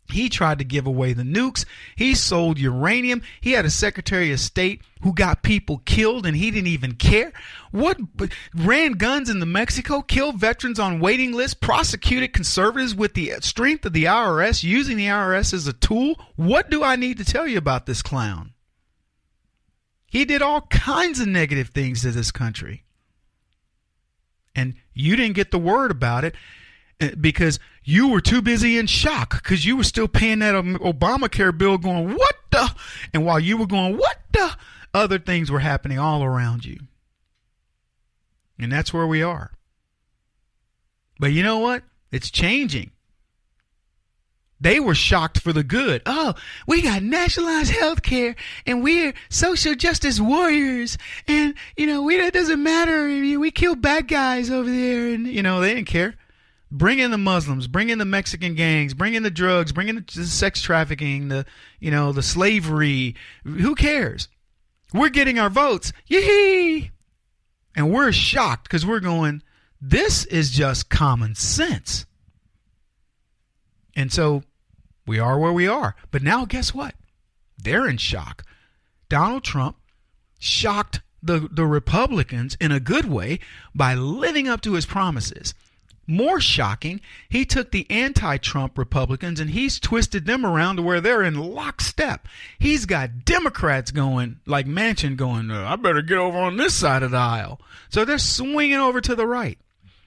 He tried to give away the nukes. He sold uranium. He had a Secretary of State who got people killed and he didn't even care. Ran guns into Mexico, killed veterans on waiting lists, prosecuted conservatives with the strength of the IRS, using the IRS as a tool. What do I need to tell you about this clown? He did all kinds of negative things to this country. And you didn't get the word about it because you were too busy in shock because you were still paying that Obamacare bill going, what the? And while you were going, what the? Other things were happening all around you. And that's where we are. But you know what? It's changing. They were shocked for the good. Oh, we got nationalized health care and we're social justice warriors. And, it doesn't matter. We kill bad guys over there. And, they didn't care. Bring in the Muslims, bring in the Mexican gangs, bring in the drugs, bring in the sex trafficking, the slavery. Who cares? We're getting our votes. Yee! And we're shocked because we're going, this is just common sense. And so we are where we are. But now guess what? They're in shock. Donald Trump shocked the Republicans in a good way by living up to his promises. More shocking, he took the anti-Trump Republicans and he's twisted them around to where they're in lockstep. He's got Democrats going, like Manchin going, I better get over on this side of the aisle. So they're swinging over to the right.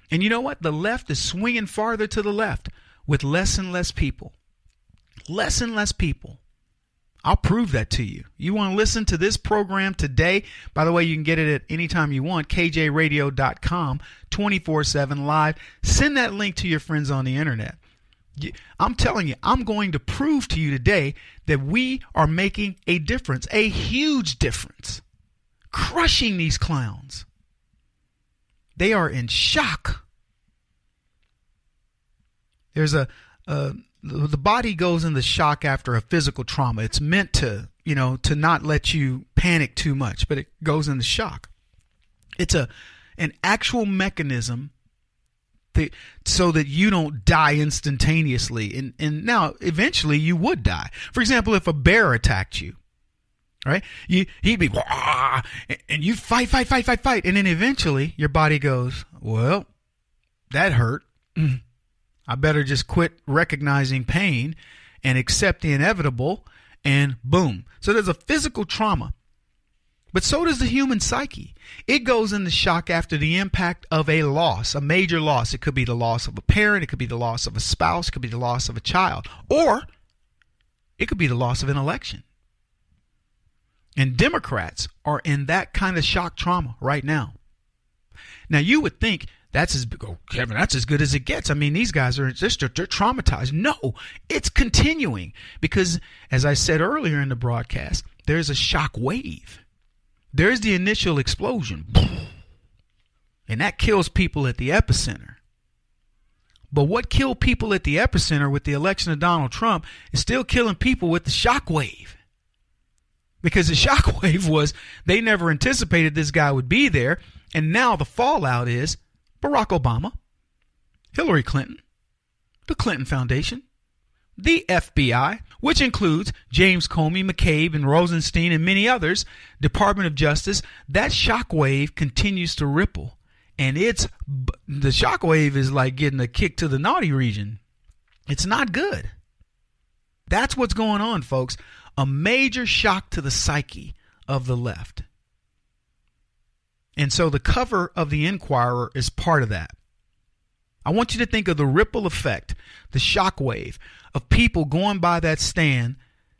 And you know what? The left is swinging farther to the left with less and less people. Less and less people. I'll prove that to you. You want to listen to this program today? By the way, you can get it at any time you want. kjradio.com, 24/7 live. Send that link to your friends on the internet. I'm telling you, I'm going to prove to you today that we are making a difference, a huge difference, crushing these clowns. They are in shock. There's the body goes into shock after a physical trauma. It's meant to, to not let you panic too much, but it goes into shock. It's an actual mechanism so that you don't die instantaneously. And now, eventually, you would die. For example, if a bear attacked you, right? He'd be, and you fight. And then eventually, your body goes, well, that hurt. I better just quit recognizing pain and accept the inevitable, and boom. So there's a physical trauma. But so does the human psyche. It goes into shock after the impact of a loss, a major loss. It could be the loss of a parent. It could be the loss of a spouse. It could be the loss of a child. Or it could be the loss of an election. And Democrats are in that kind of shock trauma right now. Now, you would think, Kevin, that's as good as it gets. I mean, these guys they're traumatized. No, it's continuing because, as I said earlier in the broadcast, there's a shock wave. There's the initial explosion, and that kills people at the epicenter. But what killed people at the epicenter with the election of Donald Trump is still killing people with the shock wave. Because the shock wave was they never anticipated this guy would be there, and now the fallout is Barack Obama, Hillary Clinton, the Clinton Foundation, the FBI, which includes James Comey, McCabe, and Rosenstein, and many others, Department of Justice. That shockwave continues to ripple, and the shockwave is like getting a kick to the naughty region. It's not good. That's what's going on, folks. A major shock to the psyche of the left. And so the cover of the Inquirer is part of that. I want you to think of the ripple effect, the shockwave of people going by that stand,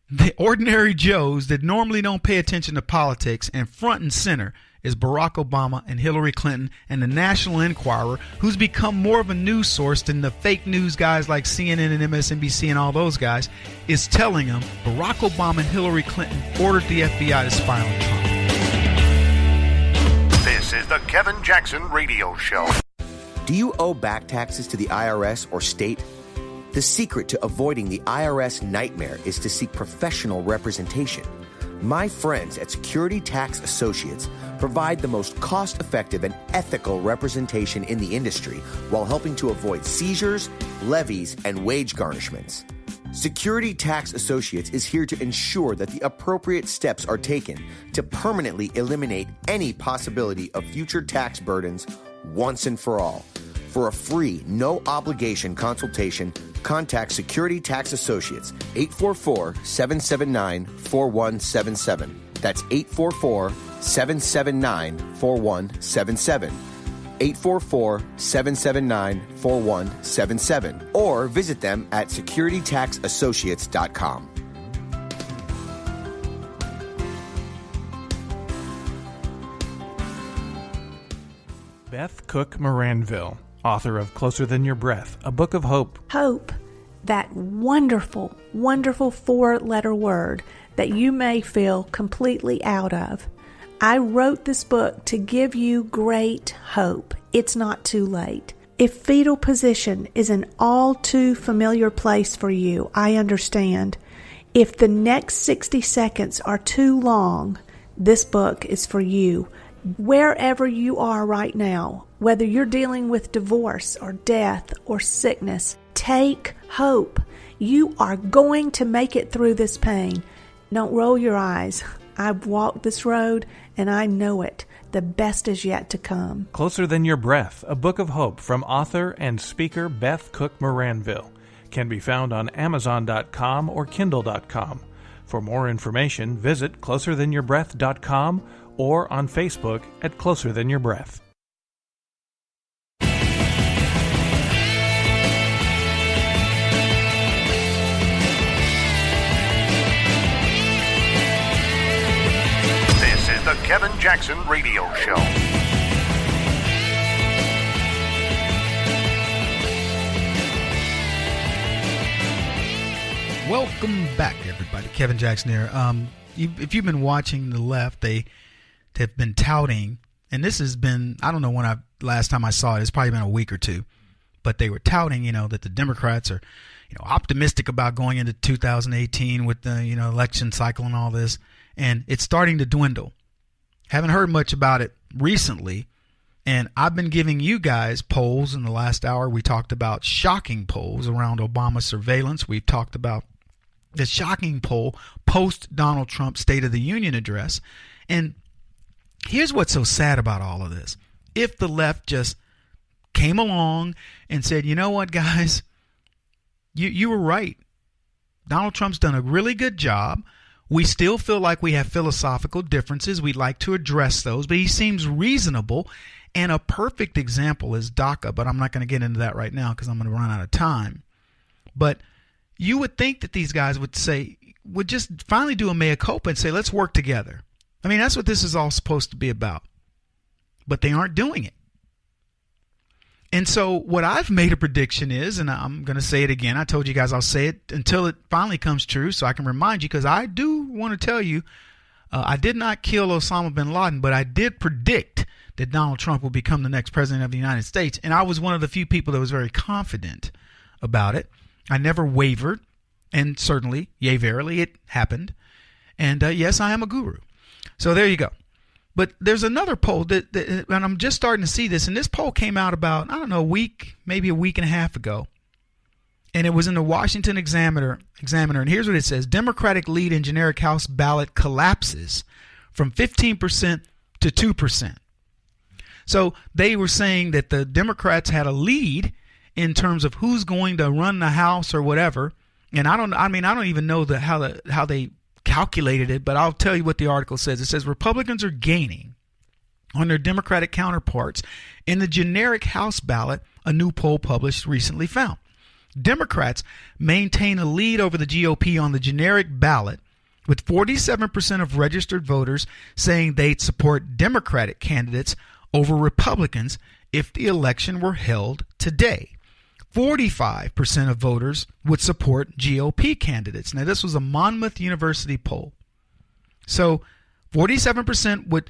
the ordinary Joes that normally don't pay attention to politics, and front and center is Barack Obama and Hillary Clinton and the National Enquirer, who's become more of a news source than the fake news guys like CNN and MSNBC and all those guys, is telling them Barack Obama and Hillary Clinton ordered the FBI to spy on Trump. This is the Kevin Jackson Radio Show. Do you owe back taxes to the IRS or state? The secret to avoiding the IRS nightmare is to seek professional representation. My friends at Security Tax Associates provide the most cost-effective and ethical representation in the industry while helping to avoid seizures, levies, and wage garnishments. Security Tax Associates is here to ensure that the appropriate steps are taken to permanently eliminate any possibility of future tax burdens once and for all. For a free, no-obligation consultation, contact Security Tax Associates, 844-779-4177. That's 844-779-4177. 844-779-4177. Or visit them at securitytaxassociates.com. Beth Cook Moranville, author of Closer Than Your Breath, a book of hope. Hope, that wonderful, wonderful four-letter word that you may feel completely out of. I wrote this book to give you great hope. It's not too late. If fetal position is an all too familiar place for you, I understand. If the next 60 seconds are too long, this book is for you. Wherever you are right now, whether you're dealing with divorce or death or sickness, take hope. You are going to make it through this pain. Don't roll your eyes. I've walked this road and I know it. The best is yet to come. Closer Than Your Breath, a book of hope from author and speaker Beth Cook Moranville, can be found on Amazon.com or Kindle.com. For more information, visit closerthanyourBreath.com or on Facebook at Closer Than Your Breath. This is the Kevin Jackson Radio Show. Welcome back, everybody. Kevin Jackson here. If you've been watching the left, they have been touting, and this has been, I don't know when last time I saw it, it's probably been a week or two, but they were touting, that the Democrats are, optimistic about going into 2018 with the, election cycle and all this, and it's starting to dwindle. Haven't heard much about it recently, and I've been giving you guys polls in the last hour. We talked about shocking polls around Obama surveillance. We've talked about the shocking poll post Donald Trump's State of the Union address, and here's what's so sad about all of this. If the left just came along and said, you know what, guys, you were right. Donald Trump's done a really good job. We still feel like we have philosophical differences. We'd like to address those, but he seems reasonable. And a perfect example is DACA, but I'm not going to get into that right now because I'm going to run out of time. But you would think that these guys would just finally do a mea culpa and say, let's work together. I mean, that's what this is all supposed to be about. But they aren't doing it. And so what I've made a prediction is, and I'm going to say it again. I told you guys I'll say it until it finally comes true so I can remind you, because I do want to tell you, I did not kill Osama bin Laden, but I did predict that Donald Trump will become the next president of the United States. And I was one of the few people that was very confident about it. I never wavered. And certainly, yea, verily, it happened. And yes, I am a guru. So there you go. But there's another poll that and I'm just starting to see this. And this poll came out about, a week, maybe a week and a half ago. And it was in the Washington Examiner. And here's what it says. Democratic lead in generic House ballot collapses from 15% to 2%. So they were saying that the Democrats had a lead in terms of who's going to run the House or whatever. And I don't even know how they calculated it, but I'll tell you what the article says. It says Republicans are gaining on their Democratic counterparts in the generic House ballot, a new poll published recently found. Democrats maintain a lead over the GOP on the generic ballot, with 47% of registered voters saying they'd support Democratic candidates over Republicans if the election were held today. 45% of voters would support GOP candidates. Now, this was a Monmouth University poll. So 47% would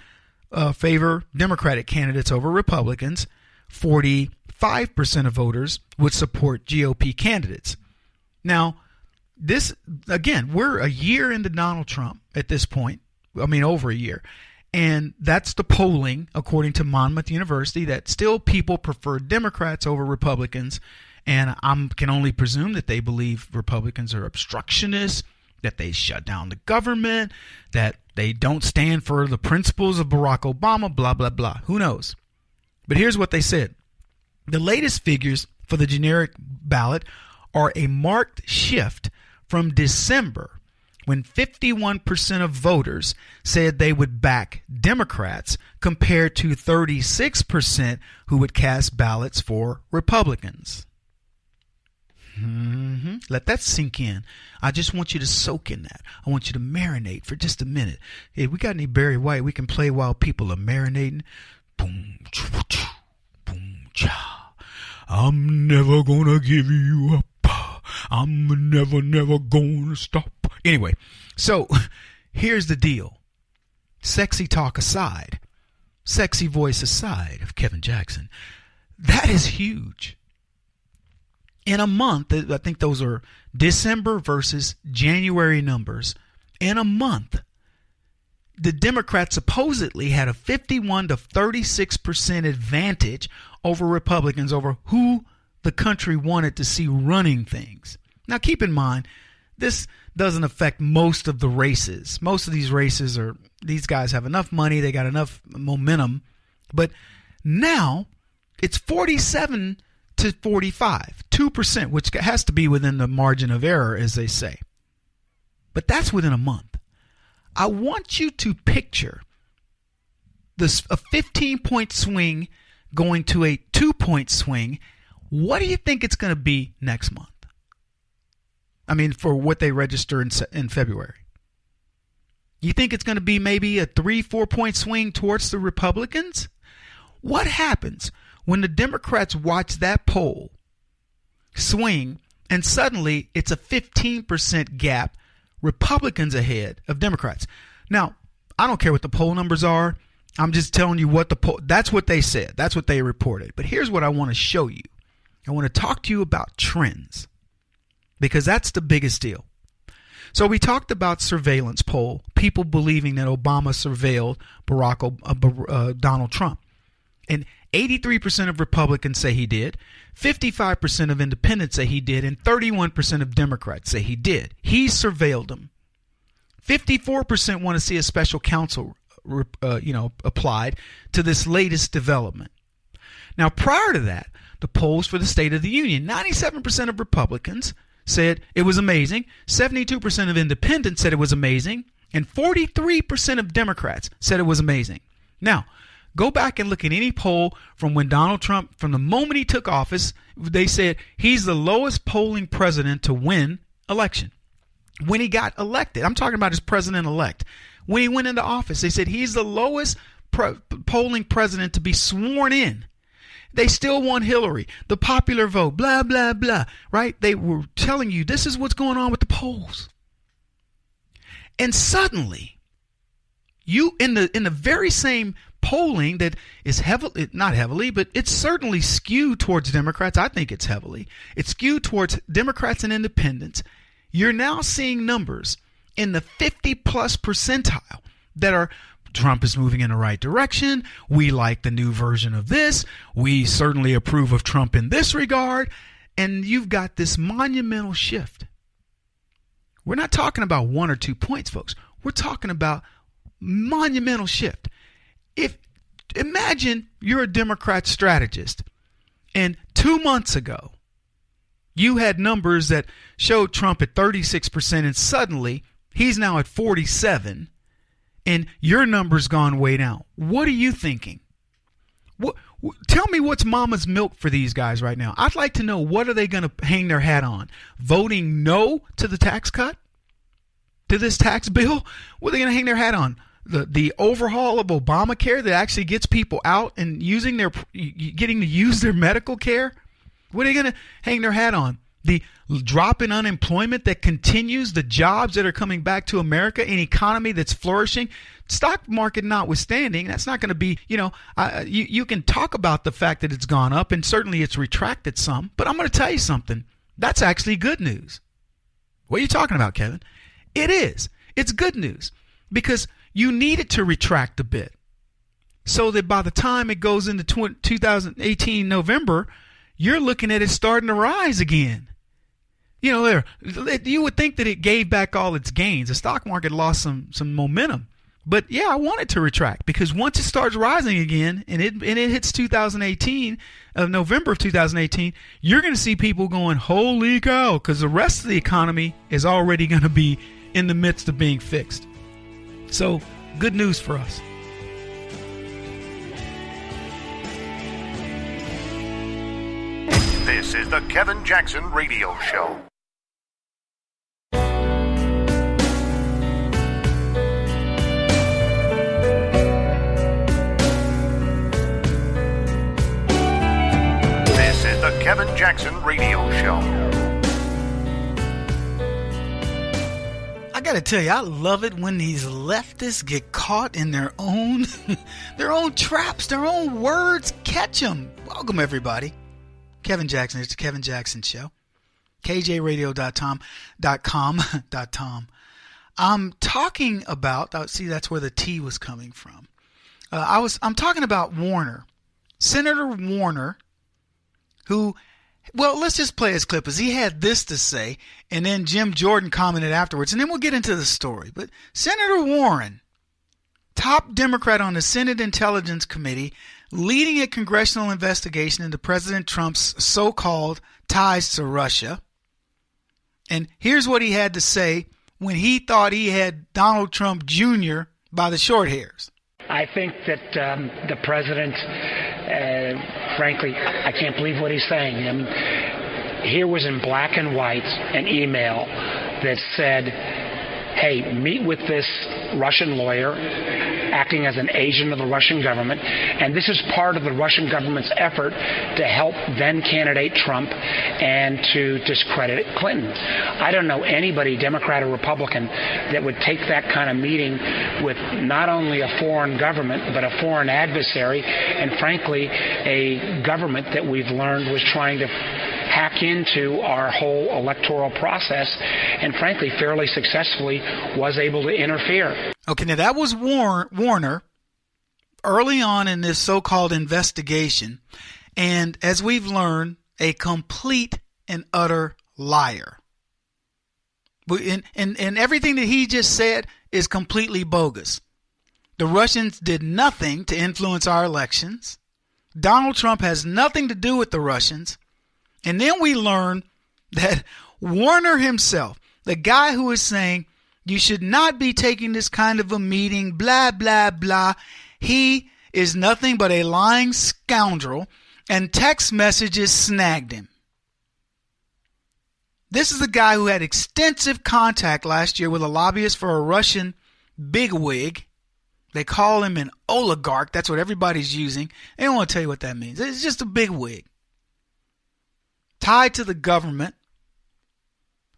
favor Democratic candidates over Republicans. 45% of voters would support GOP candidates. Now, this, again, we're a year into Donald Trump at this point. I mean, over a year. And that's the polling, according to Monmouth University, that still people prefer Democrats over Republicans. And I can only presume that they believe Republicans are obstructionists, that they shut down the government, that they don't stand for the principles of Barack Obama, blah, blah, blah. Who knows? But here's what they said. The latest figures for the generic ballot are a marked shift from December, when 51% of voters said they would back Democrats, compared to 36% who would cast ballots for Republicans. Let that sink in. I just want you to soak in that. I want you to marinate for just a minute. Hey, we got any Barry White we can play while people are marinating? Boom, boom, cha. I'm never gonna give you up. I'm never gonna stop. Anyway, so here's the deal. Sexy talk aside, sexy voice aside of Kevin Jackson, that is huge. In a month, I think those are December versus January numbers. In a month, the Democrats supposedly had a 51 to 36% advantage over Republicans, over who the country wanted to see running things. Now, keep in mind, this doesn't affect most of the races. Most of these races are, these guys have enough money, they got enough momentum. But now it's 47 to 45, 2%, which has to be within the margin of error, as they say. But that's within a month. I want you to picture this, a 15-point swing going to a 2-point swing. What do you think it's going to be next month? I mean, for what they register in February. You think it's going to be maybe a 3-4 point swing towards the Republicans? What happens when the Democrats watch that poll swing and suddenly it's a 15% gap, Republicans ahead of Democrats? Now, I don't care what the poll numbers are. I'm just telling you what the poll, that's what they said. That's what they reported. But here's what I want to show you. I want to talk to you about trends, because that's the biggest deal. So we talked about surveillance poll, people believing that Obama surveilled Donald Trump. And 83% of Republicans say he did, 55% of independents say he did, and 31% of Democrats say he did. He surveilled him. 54% want to see a special counsel applied to this latest development. Now, prior to that, the polls for the State of the Union, 97% of Republicans said it was amazing, 72% of independents said it was amazing, and 43% of Democrats said it was amazing. Now, go back and look at any poll from when Donald Trump, from the moment he took office, they said he's the lowest polling president to win election. When he got elected, I'm talking about his president-elect. When he went into office, they said he's the lowest polling president to be sworn in. They still want Hillary, the popular vote, blah, blah, blah, right? They were telling you this is what's going on with the polls. And suddenly, you in the very same polling that is not heavily, but it's certainly skewed towards Democrats. I think it's heavily. It's skewed towards Democrats and independents. You're now seeing numbers in the 50-plus percentile that are Trump is moving in the right direction. We like the new version of this. We certainly approve of Trump in this regard. And you've got this monumental shift. We're not talking about 1 or 2 points, folks. We're talking about monumental shift. Imagine you're a Democrat strategist, and 2 months ago, you had numbers that showed Trump at 36%, and suddenly he's now at 47%. And your number's gone way down. What are you thinking? Tell me what's mama's milk for these guys right now. I'd like to know, what are they going to hang their hat on? Voting no to the tax cut? To this tax bill? What are they going to hang their hat on? The overhaul of Obamacare that actually gets people out and getting to use their medical care? What are they going to hang their hat on? The drop in unemployment that continues, the jobs that are coming back to America, an economy that's flourishing, stock market notwithstanding. That's not going to be, you can talk about the fact that it's gone up, and certainly it's retracted some, but I'm going to tell you something. That's actually good news. What are you talking about, Kevin? It is. It's good news because you needed to retract a bit so that by the time it goes into 2018 November, you're looking at it starting to rise again. You know, you would think that it gave back all its gains. The stock market lost some momentum. But yeah, I want it to retract because once it starts rising again and it hits 2018, November of 2018, you're going to see people going, holy cow, because the rest of the economy is already going to be in the midst of being fixed. So good news for us. This is the Kevin Jackson Radio Show. This is the Kevin Jackson Radio Show. I got to tell you, I love it when these leftists get caught in their own traps, their own words. Catch them. Welcome, everybody. Kevin Jackson. It's the Kevin Jackson Show. kjradio.com. I'm talking about. See, that's where the T was coming from. I'm talking about Warner, Senator Warner, who. Well, let's just play his clip as he had this to say, and then Jim Jordan commented afterwards, and then we'll get into the story. But Senator Warren, top Democrat on the Senate Intelligence Committee, leading a congressional investigation into President Trump's so-called ties to Russia. And here's what he had to say when he thought he had Donald Trump Jr. by the short hairs. I think that the president, frankly, I can't believe what he's saying. I mean, here was in black and white an email that said, hey, meet with this Russian lawyer acting as an agent of the Russian government, and this is part of the Russian government's effort to help then candidate Trump and to discredit Clinton. I don't know anybody, Democrat or Republican, that would take that kind of meeting with not only a foreign government, but a foreign adversary, and frankly, a government that we've learned was trying to hack into our whole electoral process and frankly fairly successfully was able to interfere. Okay, now that was Warner early on in this so-called investigation, and as we've learned, a complete and utter liar. And everything that he just said is completely bogus. The Russians did nothing to influence our elections. Donald Trump has nothing to do with the Russians. And then we learn that Warner himself, the guy who is saying you should not be taking this kind of a meeting, blah, blah, blah, he is nothing but a lying scoundrel, and text messages snagged him. This is the guy who had extensive contact last year with a lobbyist for a Russian bigwig. They call him an oligarch. That's what everybody's using. They don't want to tell you what that means. It's just a bigwig tied to the government,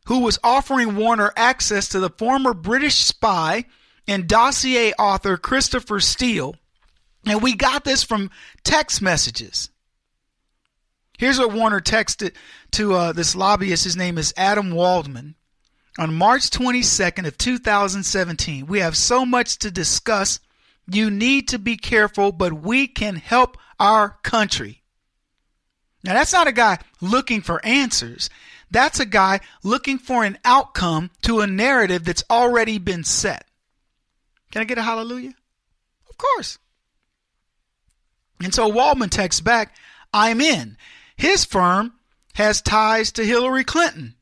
who was offering Warner access to the former British spy and dossier author Christopher Steele. And we got this from text messages. Here's what Warner texted to this lobbyist. His name is Adam Waldman. On March 22nd of 2017, we have so much to discuss. You need to be careful, but we can help our country. Now, that's not a guy looking for answers. That's a guy looking for an outcome to a narrative that's already been set. Can I get a hallelujah? Of course. And so Waldman texts back, I'm in. His firm has ties to Hillary Clinton.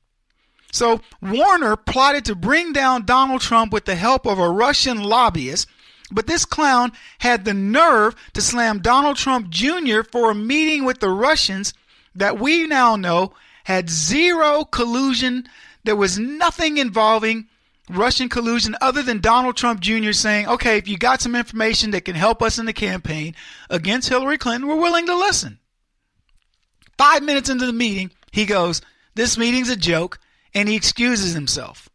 So Warner plotted to bring down Donald Trump with the help of a Russian lobbyist, but this clown had the nerve to slam Donald Trump Jr. for a meeting with the Russians that we now know had zero collusion. There was nothing involving Russian collusion other than Donald Trump Jr. saying, okay, if you got some information that can help us in the campaign against Hillary Clinton, we're willing to listen. 5 minutes into the meeting, he goes, this meeting's a joke, and he excuses himself.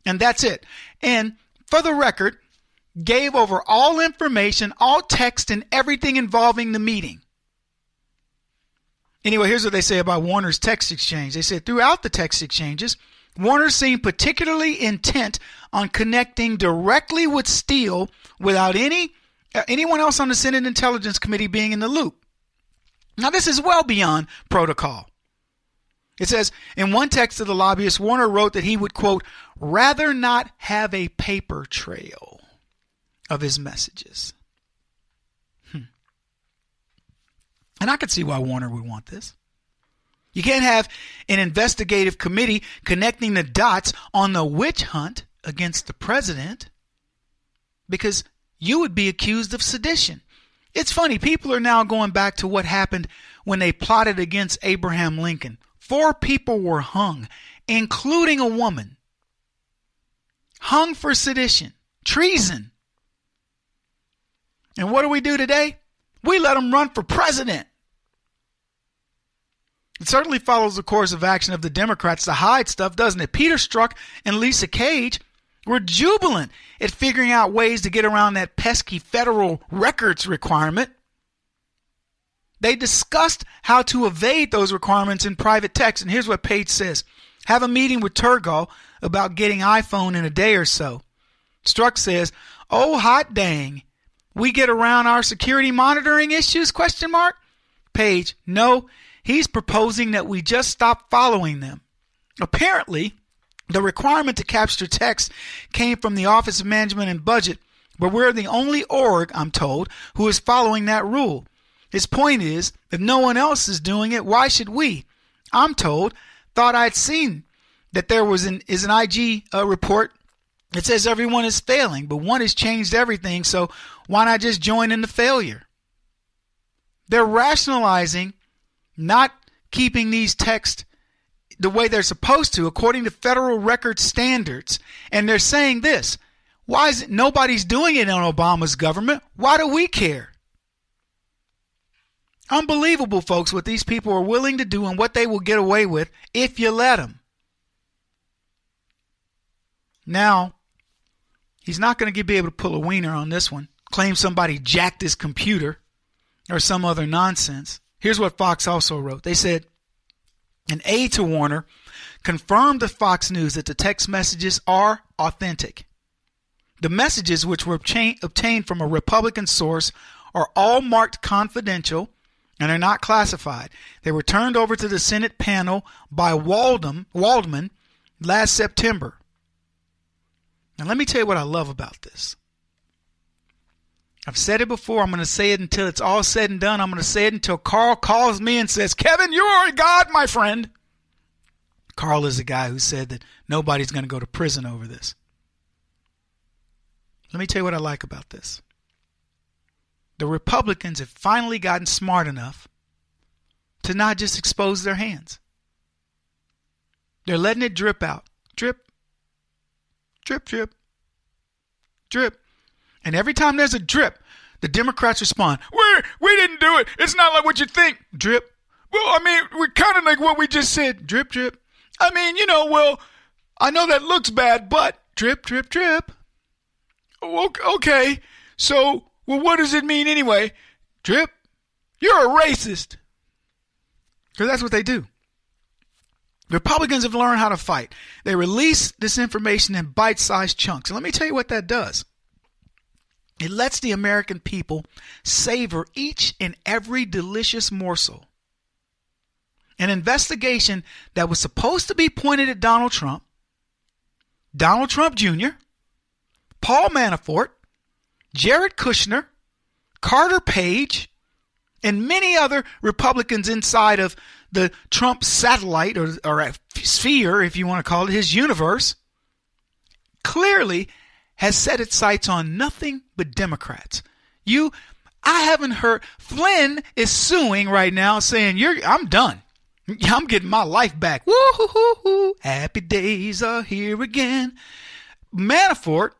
And that's it. And for the record, gave over all information, all text, and everything involving the meeting. Anyway, here's what they say about Warner's text exchange. They said throughout the text exchanges, Warner seemed particularly intent on connecting directly with Steele without anyone else on the Senate Intelligence Committee being in the loop. Now, this is well beyond protocol. It says, in one text of the lobbyist, Warner wrote that he would, quote, rather not have a paper trail of his messages. And I could see why Warner would want this. You can't have an investigative committee connecting the dots on the witch hunt against the president because you would be accused of sedition. It's funny, people are now going back to what happened when they plotted against Abraham Lincoln. 4 people were hung, including a woman. Hung for sedition, treason. And what do we do today? We let them run for president. It certainly follows the course of action of the Democrats to hide stuff, doesn't it? Peter Strzok and Lisa Cage were jubilant at figuring out ways to get around that pesky federal records requirement. They discussed how to evade those requirements in private text. And here's what Page says. Have a meeting with Turgot about getting iPhone in a day or so. Strzok says, oh, hot dang. We get around our security monitoring issues, ? Page, no, he's proposing that we just stop following them. Apparently, the requirement to capture text came from the Office of Management and Budget, but we're the only org, I'm told, who is following that rule. His point is, if no one else is doing it, why should we? I'm told, thought I'd seen that there was an IG report that says everyone is failing, but one has changed everything, so why not just join in the failure? They're rationalizing not keeping these texts the way they're supposed to, according to federal record standards. And they're saying this, why is it nobody's doing it in Obama's government? Why do we care? Unbelievable, folks, what these people are willing to do and what they will get away with if you let them. Now, he's not going to be able to pull a wiener on this one, claim somebody jacked his computer or some other nonsense. Here's what Fox also wrote. They said, an aide to Warner confirmed to Fox News that the text messages are authentic. The messages, which were obtained from a Republican source, are all marked confidential and are not classified. They were turned over to the Senate panel by Waldman last September. Now, let me tell you what I love about this. I've said it before. I'm going to say it until it's all said and done. I'm going to say it until Carl calls me and says, Kevin, you are a god, my friend. Carl is the guy who said that nobody's going to go to prison over this. Let me tell you what I like about this. The Republicans have finally gotten smart enough to not just expose their hands. They're letting it drip out. Drip, drip, drip, drip. And every time there's a drip, the Democrats respond, we didn't do it. It's not like what you think. Drip. Well, I mean, we're kind of like what we just said. Drip, drip. I mean, well, I know that looks bad, but drip, drip, drip. Okay. So, well, what does it mean anyway? Drip. You're a racist. Because that's what they do. Republicans have learned how to fight. They release this information in bite-sized chunks. And let me tell you what that does. It lets the American people savor each and every delicious morsel. An investigation that was supposed to be pointed at Donald Trump Jr., Paul Manafort, Jared Kushner, Carter Page, and many other Republicans inside of the Trump satellite or sphere, if you want to call it, his universe, clearly has set its sights on nothing but Democrats. I haven't heard. Flynn is suing right now saying, I'm done. I'm getting my life back. Woo-hoo-hoo-hoo. Happy days are here again. Manafort,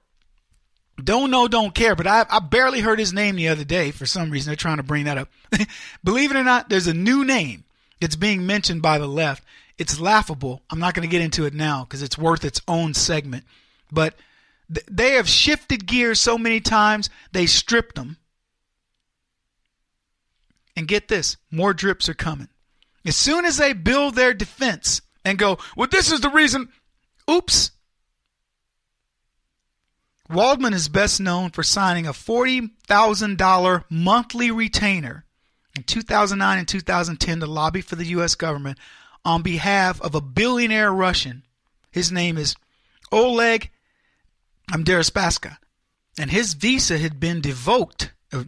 don't care, but I barely heard his name the other day. For some reason, they're trying to bring that up. Believe it or not, there's a new name that's being mentioned by the left. It's laughable. I'm not going to get into it now because it's worth its own segment. But they have shifted gears so many times, they stripped them. And get this, more drips are coming. As soon as they build their defense and go, well, this is the reason, Oops. Waldman is best known for signing a $40,000 monthly retainer in 2009 and 2010 to lobby for the U.S. government on behalf of a billionaire Russian. His name is Oleg Deripaska, and his visa had been revoked. I was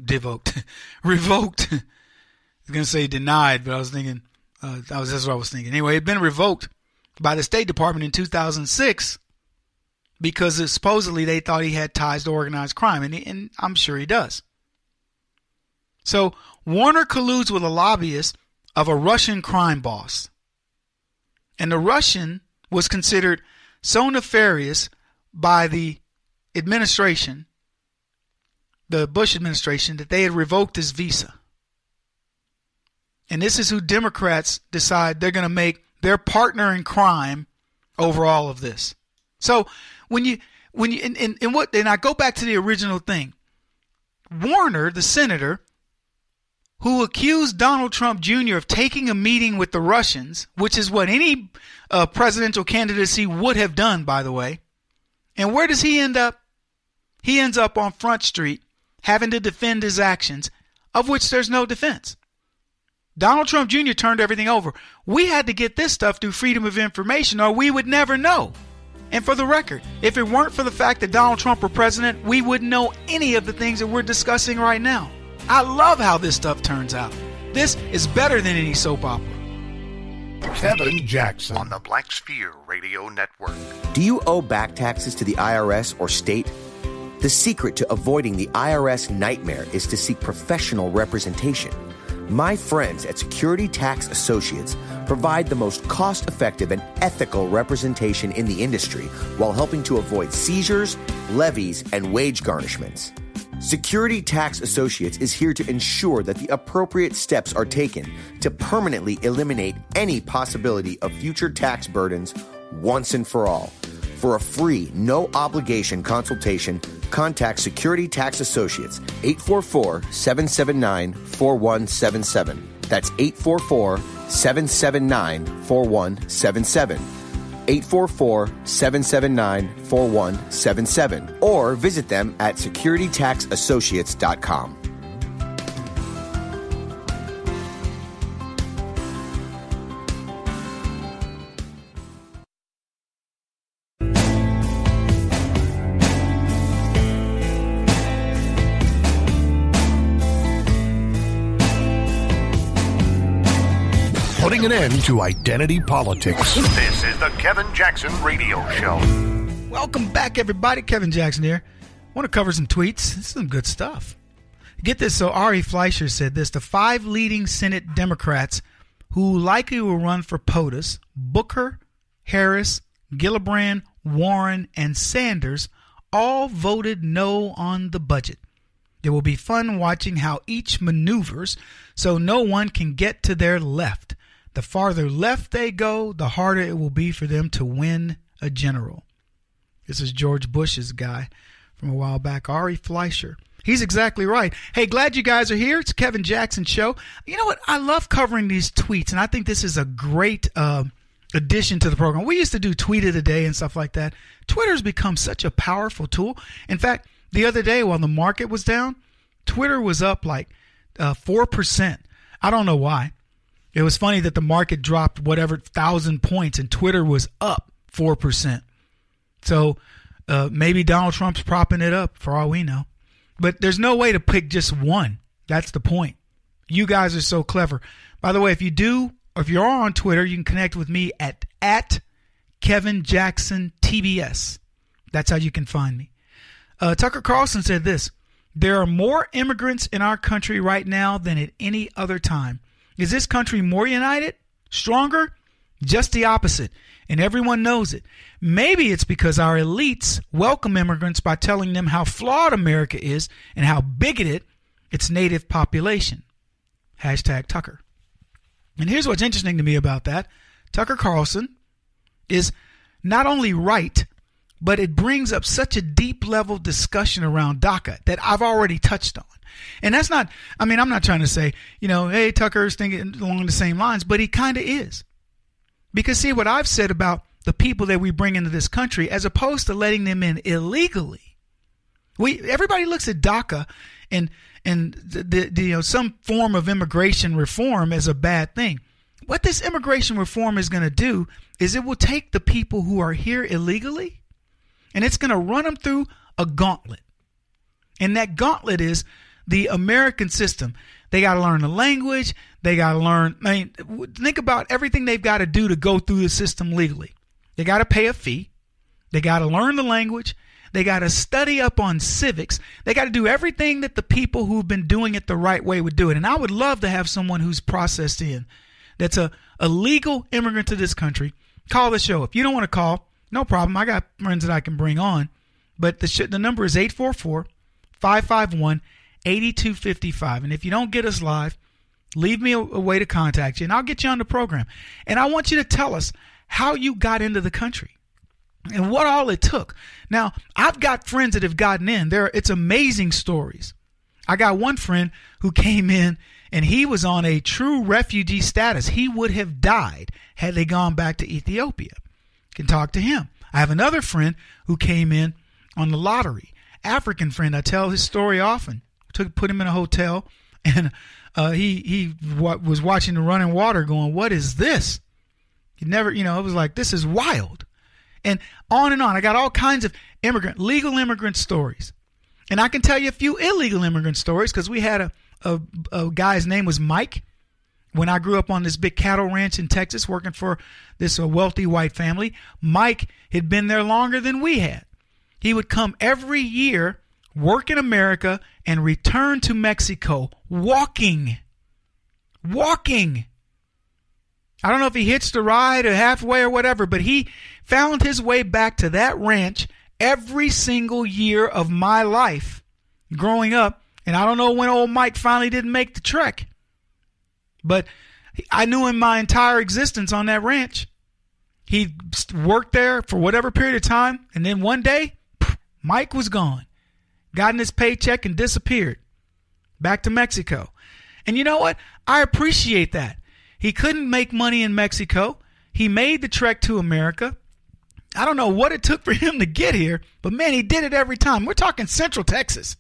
going to say denied, but I was thinking, that's what I was thinking. Anyway, it had been revoked by the State Department in 2006 because supposedly they thought he had ties to organized crime, and I'm sure he does. So Warner colludes with a lobbyist of a Russian crime boss. And the Russian was considered so nefarious by the administration, the Bush administration, that they had revoked his visa. And this is who Democrats decide they're going to make their partner in crime over all of this. So and I go back to the original thing. Warner, the senator, who accused Donald Trump Jr. of taking a meeting with the Russians, which is what any presidential candidacy would have done, by the way. And where does he end up? He ends up on Front Street having to defend his actions, of which there's no defense. Donald Trump Jr. turned everything over. We had to get this stuff through Freedom of Information or we would never know. And for the record, if it weren't for the fact that Donald Trump were president, we wouldn't know any of the things that we're discussing right now. I love how this stuff turns out. This is better than any soap opera. Kevin Jackson on the Black Sphere Radio Network. Do you owe back taxes to the IRS or state? The secret to avoiding the IRS nightmare is to seek professional representation. My friends at Security Tax Associates provide the most cost-effective and ethical representation in the industry while helping to avoid seizures, levies, and wage garnishments. Security Tax Associates is here to ensure that the appropriate steps are taken to permanently eliminate any possibility of future tax burdens once and for all. For a free, no-obligation consultation, contact Security Tax Associates, 844-779-4177. That's 844-779-4177. 844-779-4177. Or visit them at securitytaxassociates.com. Putting an end to identity politics. This is the Kevin Jackson Radio Show. Welcome back, everybody. Kevin Jackson here. I want to cover some tweets. This is some good stuff. Get this. So Ari Fleischer said this: the 5 leading Senate Democrats who likely will run for POTUS, Booker, Harris, Gillibrand, Warren, and Sanders, all voted no on the budget. It will be fun watching how each maneuvers so no one can get to their left. The farther left they go, the harder it will be for them to win a general. This is George Bush's guy from a while back, Ari Fleischer. He's exactly right. Hey, glad you guys are here. It's Kevin Jackson Show. You know what? I love covering these tweets, and I think this is a great addition to the program. We used to do Tweet of the Day and stuff like that. Twitter's become such a powerful tool. In fact, the other day while the market was down, Twitter was up like 4%. I don't know why. It was funny that the market dropped 1,000 points and Twitter was up 4%. So maybe Donald Trump's propping it up for all we know. But there's no way to pick just one. That's the point. You guys are so clever. By the way, if you're on Twitter, you can connect with me at Kevin Jackson TBS. That's how you can find me. Tucker Carlson said this: there are more immigrants in our country right now than at any other time. Is this country more united? Stronger? Just the opposite. And everyone knows it. Maybe it's because our elites welcome immigrants by telling them how flawed America is and how bigoted its native population. Hashtag Tucker. And here's what's interesting to me about that. Tucker Carlson is not only right, but it brings up such a deep level discussion around DACA that I've already touched on. And that's not, I'm not trying to say, hey, Tucker's thinking along the same lines, but he kind of is. Because see, what I've said about the people that we bring into this country as opposed to letting them in illegally. Everybody looks at DACA and some form of immigration reform as a bad thing. What this immigration reform is going to do is it will take the people who are here illegally and it's going to run them through a gauntlet. And that gauntlet is the American system. They got to learn the language. They got to learn. Think about everything they've got to do to go through the system legally. They got to pay a fee. They got to learn the language. They got to study up on civics. They got to do everything that the people who've been doing it the right way would do it. And I would love to have someone who's processed in, that's a legal immigrant to this country. Call the show. If you don't want to call, no problem. I got friends that I can bring on. But the number is 844-551-8255. And if you don't get us live, leave me a way to contact you, and I'll get you on the program. And I want you to tell us how you got into the country and what all it took. Now, I've got friends that have gotten in. It's amazing stories. I got one friend who came in, and he was on a true refugee status. He would have died had they gone back to Ethiopia. Can talk to him. I have another friend who came in on the lottery. African friend. I tell his story often. Put him in a hotel, and he was watching the running water going, what is this? He never, it was like, this is wild. And on. I got all kinds of legal immigrant stories. And I can tell you a few illegal immigrant stories because we had a guy's name was Mike. When I grew up on this big cattle ranch in Texas working for this wealthy white family, Mike had been there longer than we had. He would come every year, work in America, and return to Mexico walking. I don't know if he hitched a ride or halfway or whatever, but he found his way back to that ranch every single year of my life growing up. And I don't know when old Mike finally didn't make the trek, but I knew him my entire existence on that ranch. He worked there for whatever period of time, and then one day, Mike was gone, gotten his paycheck and disappeared back to Mexico. And you know what? I appreciate that. He couldn't make money in Mexico. He made the trek to America. I don't know what it took for him to get here, but man, he did it every time. We're talking Central Texas.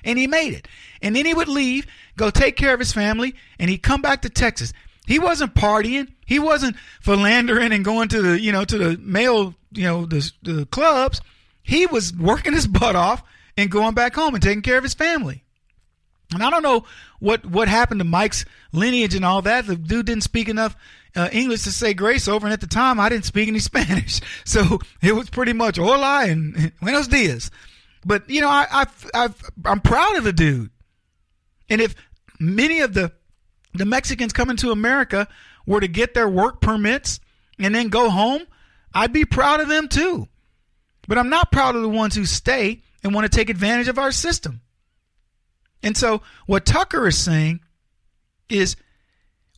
And he made it. And then he would leave, go take care of his family, and he'd come back to Texas. He wasn't partying. He wasn't philandering and going to the, to the male, the clubs. He was working his butt off and going back home and taking care of his family. And I don't know what happened to Mike's lineage and all that. The dude didn't speak enough English to say grace over, and at the time I didn't speak any Spanish, so it was pretty much hola and buenos dias. But I'm proud of the dude. And if many of the Mexicans coming to America were to get their work permits and then go home, I'd be proud of them too. But I'm not proud of the ones who stay and want to take advantage of our system. And so what Tucker is saying is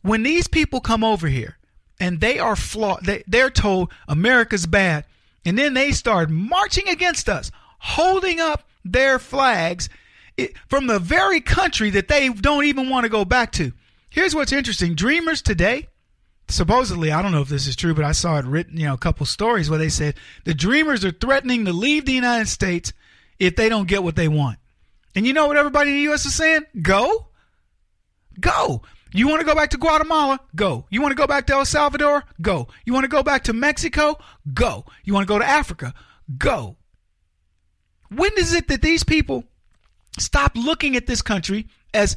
when these people come over here and they are flawed, they're told America's bad, and then they start marching against us, holding up their flags from the very country that they don't even want to go back to. Here's what's interesting. Dreamers today, supposedly, I don't know if this is true, but I saw it written, a couple stories where they said the Dreamers are threatening to leave the United States if they don't get what they want. And you know what everybody in the U.S. is saying? Go. You want to go back to Guatemala? Go. You want to go back to El Salvador? Go. You want to go back to Mexico? Go. You want to go to Africa? Go. When is it that these people stop looking at this country as,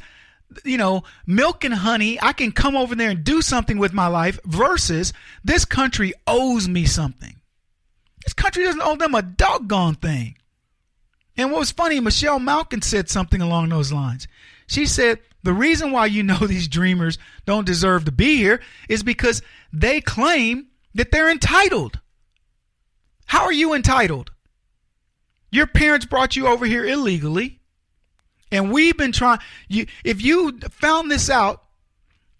milk and honey? I can come over there and do something with my life versus this country owes me something. This country doesn't owe them a doggone thing. And what was funny, Michelle Malkin said something along those lines. She said, the reason why these dreamers don't deserve to be here is because they claim that they're entitled. How are you entitled? Your parents brought you over here illegally, and we've been trying. If you found this out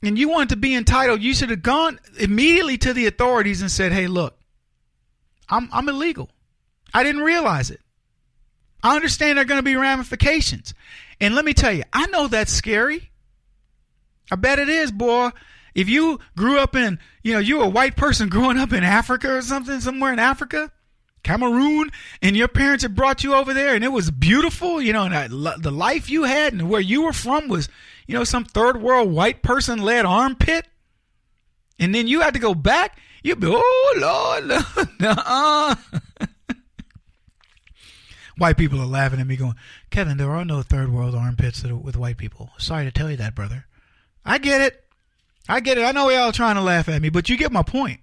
and you wanted to be entitled, you should have gone immediately to the authorities and said, hey, look, I'm illegal. I didn't realize it. I understand there are going to be ramifications. And let me tell you, I know that's scary. I bet it is, boy. If you grew up in, you were a white person growing up in Africa or something, somewhere in Africa, Cameroon, and your parents had brought you over there and it was beautiful, and the life you had and where you were from was, some third world white person led armpit. And then you had to go back, you'd be, oh, Lord, nuh-uh. White people are laughing at me going, Kevin, there are no third world armpits with white people. Sorry to tell you that, brother. I get it. I know y'all trying to laugh at me, but you get my point.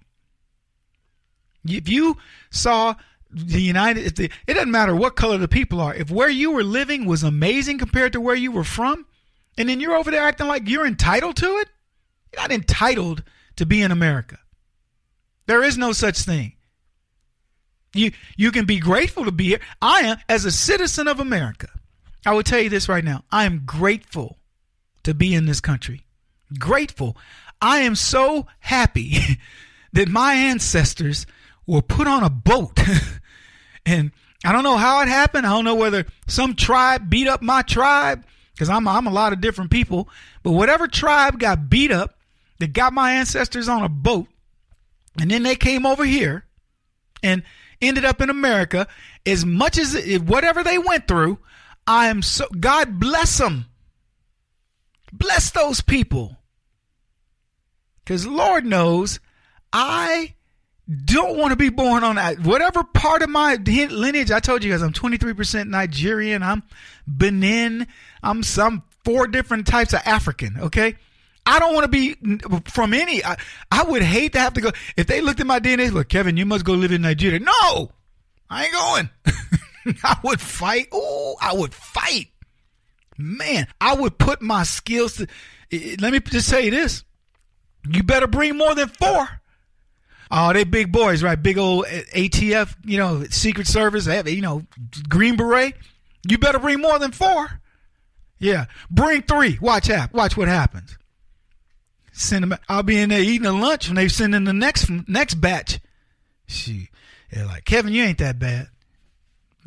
If you saw it doesn't matter what color the people are. If where you were living was amazing compared to where you were from, and then you're over there acting like you're entitled to it, you're not entitled to be in America. There is no such thing. You can be grateful to be here. I am, as a citizen of America, I will tell you this right now. I am grateful to be in this country. Grateful. I am so happy that my ancestors were put on a boat. And I don't know how it happened. I don't know whether some tribe beat up my tribe, because I'm a lot of different people. But whatever tribe got beat up, that got my ancestors on a boat, and then they came over here and ended up in America, as much as whatever they went through, God bless them. Bless those people. Because Lord knows, I don't want to be born on that. Whatever part of my lineage, I told you guys, I'm 23% Nigerian, I'm Benin, I'm some 4 different types of African, okay? I don't want to be from any. I would hate to have to go. If they looked at my DNA, look, Kevin, you must go live in Nigeria. No, I ain't going. I would fight. Oh, I would fight. Man, I would put my skills to. Let me just say this. You better bring more than 4. Oh, they big boys, right? Big old ATF, Secret Service, Green Beret. You better bring more than 4. Yeah, bring 3. Watch what happens. Send them. I'll be in there eating a lunch when they send in the next batch. They're like, Kevin, you ain't that bad.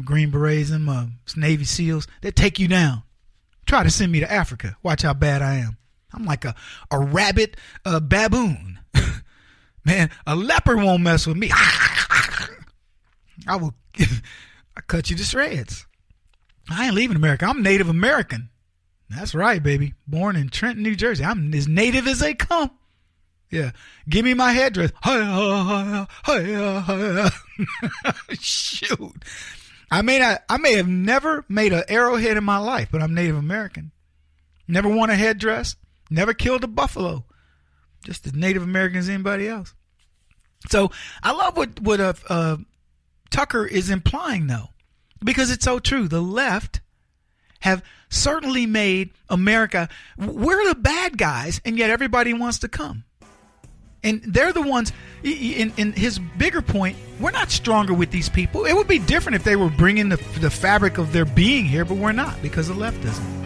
Green Berets and Navy SEALs, they take you down. Try to send me to Africa. Watch how bad I am. I'm like a rabid baboon. Man, a leopard won't mess with me. I cut you to shreds. I ain't leaving America. I'm Native American. That's right, baby. Born in Trenton, New Jersey. I'm as native as they come. Yeah. Give me my headdress. Shoot. I may have never made an arrowhead in my life, but I'm Native American. Never worn a headdress. Never killed a buffalo. Just as Native American as anybody else. So I love what Tucker is implying, though, because it's so true. The left have certainly made America, we're the bad guys, and yet everybody wants to come. And they're the ones, in his bigger point, we're not stronger with these people. It would be different if they were bringing the fabric of their being here, but we're not, because the left doesn't.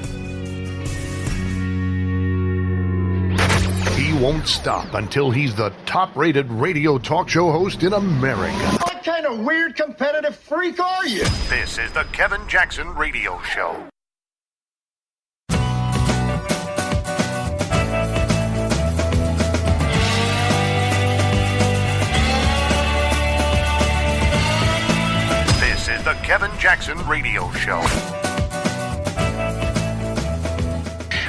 He won't stop until he's the top-rated radio talk show host in America. What kind of weird competitive freak are you? This is the Kevin Jackson Radio Show. This is the Kevin Jackson Radio Show.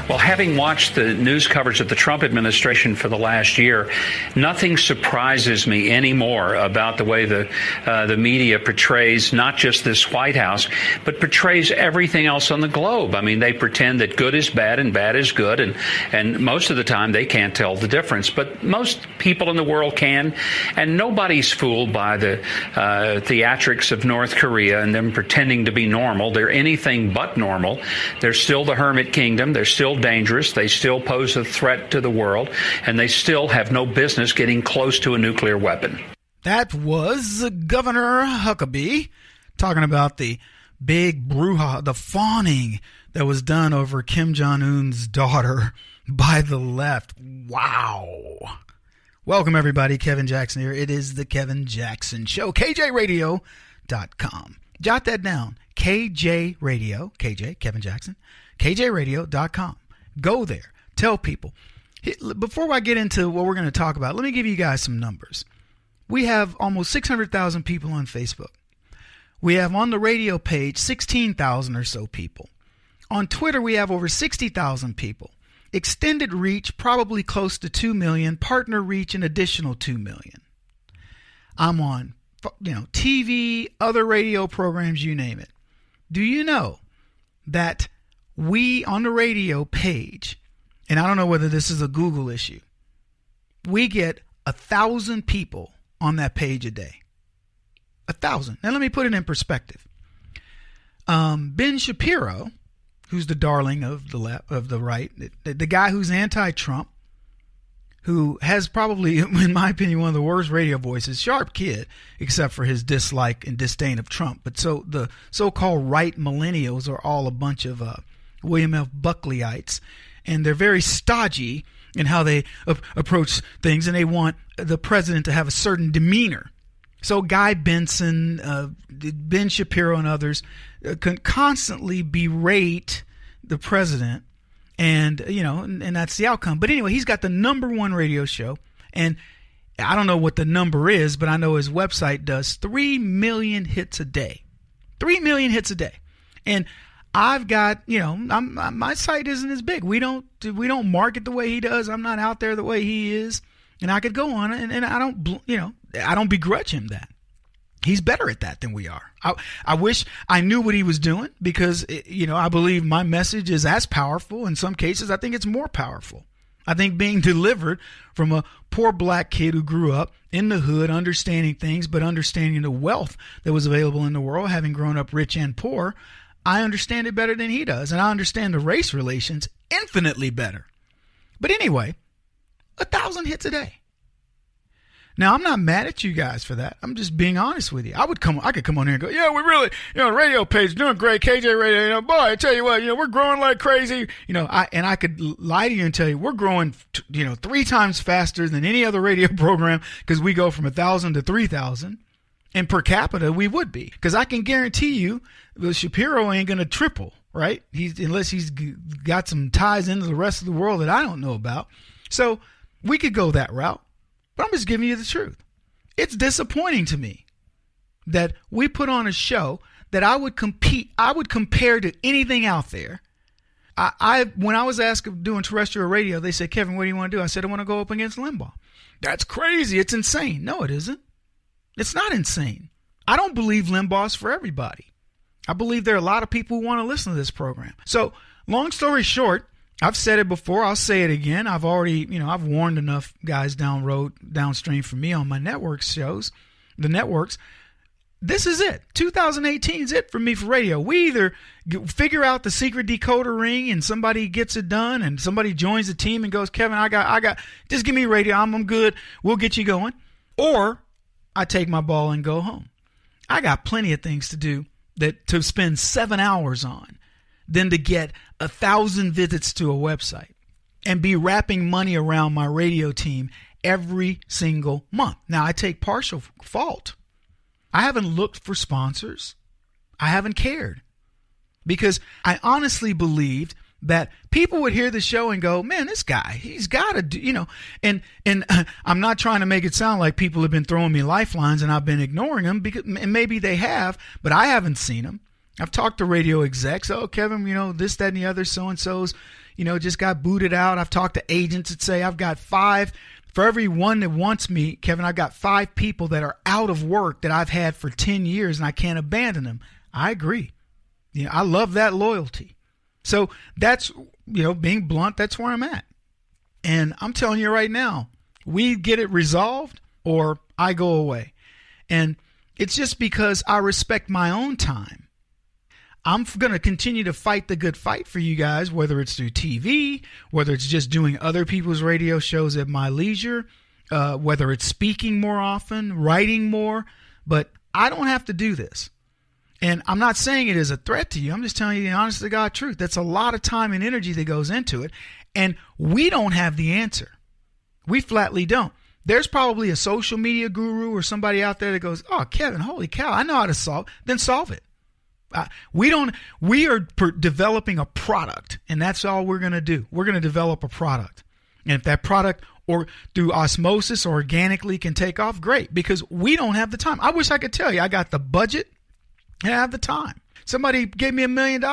Well, having watched the news coverage of the Trump administration for the last year, nothing surprises me anymore about the way the media portrays not just this White House, but portrays everything else on the globe. I mean, they pretend that good is bad and bad is good, and most of the time they can't tell the difference. But most people in the world can, and nobody's fooled by the theatrics of North Korea and them pretending to be normal. They're anything but normal. They're still the hermit kingdom. They're still dangerous. They still pose a threat to the world, and they still have no business getting close to a nuclear weapon. That was Governor Huckabee talking about the big brouhaha, the fawning that was done over Kim Jong-un's daughter by the left. Wow. Welcome, everybody. Kevin Jackson here. It is the Kevin Jackson Show. kjradio.com. Jot that down. KJ, Kevin Jackson. kjradio.com. Go there. Tell people. Before I get into what we're going to talk about, let me give you guys some numbers. We have almost 600,000 people on Facebook. We have on the radio page 16,000 or so people. On Twitter, we have over 60,000 people. Extended reach, probably close to 2 million. Partner reach, an additional 2 million. I'm on, TV, other radio programs, you name it. Do you know that we on the radio page, and I don't know whether this is a Google issue, we get 1,000 people on that page a day. 1,000. Now let me put it in perspective. Ben Shapiro, who's the darling of the left, of the right, the guy who's anti-Trump, who has probably, in my opinion, one of the worst radio voices, sharp kid, except for his dislike and disdain of Trump. But so the so-called right millennials are all a bunch of William F. Buckleyites, and they're very stodgy in how they approach things, and they want the president to have a certain demeanor. So Guy Benson, Ben Shapiro, and others can constantly berate the president, and and that's the outcome. But anyway, he's got the #1 radio show, and I don't know what the number is, but I know his website does 3 million hits a day. 3 million hits a day, and I've got my site isn't as big. We don't market the way he does. I'm not out there the way he is, and I could go on, and I don't begrudge him that. He's better at that than we are. I wish I knew what he was doing, because, I believe my message is as powerful. In some cases, I think it's more powerful. I think being delivered from a poor black kid who grew up in the hood, understanding things, but understanding the wealth that was available in the world, having grown up rich and poor, I understand it better than he does. And I understand the race relations infinitely better. But anyway, 1,000 hits a day. Now, I'm not mad at you guys for that. I'm just being honest with you. I could come on here and go, yeah, we really, radio page doing great. KJ Radio, boy, I tell you what, we're growing like crazy. I could lie to you and tell you we're growing, 3 times faster than any other radio program, because we go from 1,000 to 3,000. And per capita, we would be, because I can guarantee you, Shapiro ain't going to triple, right? Unless he's got some ties into the rest of the world that I don't know about. So we could go that route. But I'm just giving you the truth. It's disappointing to me that we put on a show that I would compare to anything out there. When I was asked of doing terrestrial radio, they said, Kevin, what do you want to do? I said, I want to go up against Limbaugh. That's crazy. It's insane. No, it isn't. It's not insane. I don't believe Limbaugh's for everybody. I believe there are a lot of people who want to listen to this program. So, long story short, I've said it before. I'll say it again. I've already, I've warned enough guys downstream from me on my network shows, the networks. This is it. 2018 is it for me for radio. We either figure out the secret decoder ring and somebody gets it done, and somebody joins the team and goes, Kevin, I got, just give me radio. I'm good. We'll get you going. Or I take my ball and go home. I got plenty of things to do to spend 7 hours on than to get 1,000 visits to a website and be wrapping money around my radio team every single month. Now, I take partial fault. I haven't looked for sponsors. I haven't cared, because I honestly believed that people would hear the show and go, man, this guy, he's got to do, and I'm not trying to make it sound like people have been throwing me lifelines and I've been ignoring them, because, and maybe they have, but I haven't seen them. I've talked to radio execs. Oh, Kevin, this, that, and the other, so-and-so's, just got booted out. I've talked to agents that say I've got 5. For every one that wants me, Kevin, I've got 5 people that are out of work that I've had for 10 years, and I can't abandon them. I agree. I love that loyalty. So that's, being blunt, that's where I'm at. And I'm telling you right now, we get it resolved or I go away. And it's just because I respect my own time. I'm going to continue to fight the good fight for you guys, whether it's through TV, whether it's just doing other people's radio shows at my leisure, whether it's speaking more often, writing more. But I don't have to do this. And I'm not saying it is a threat to you. I'm just telling you the honest to God truth. That's a lot of time and energy that goes into it. And we don't have the answer. We flatly don't. There's probably a social media guru or somebody out there that goes, oh, Kevin, holy cow, I know how to solve. Then solve it. We are developing a product, and that's all we're going to do. We're going to develop a product. And if that product or through osmosis or organically can take off, great, because we don't have the time. I wish I could tell you I got the budget and I have the time. Somebody gave me $1 million,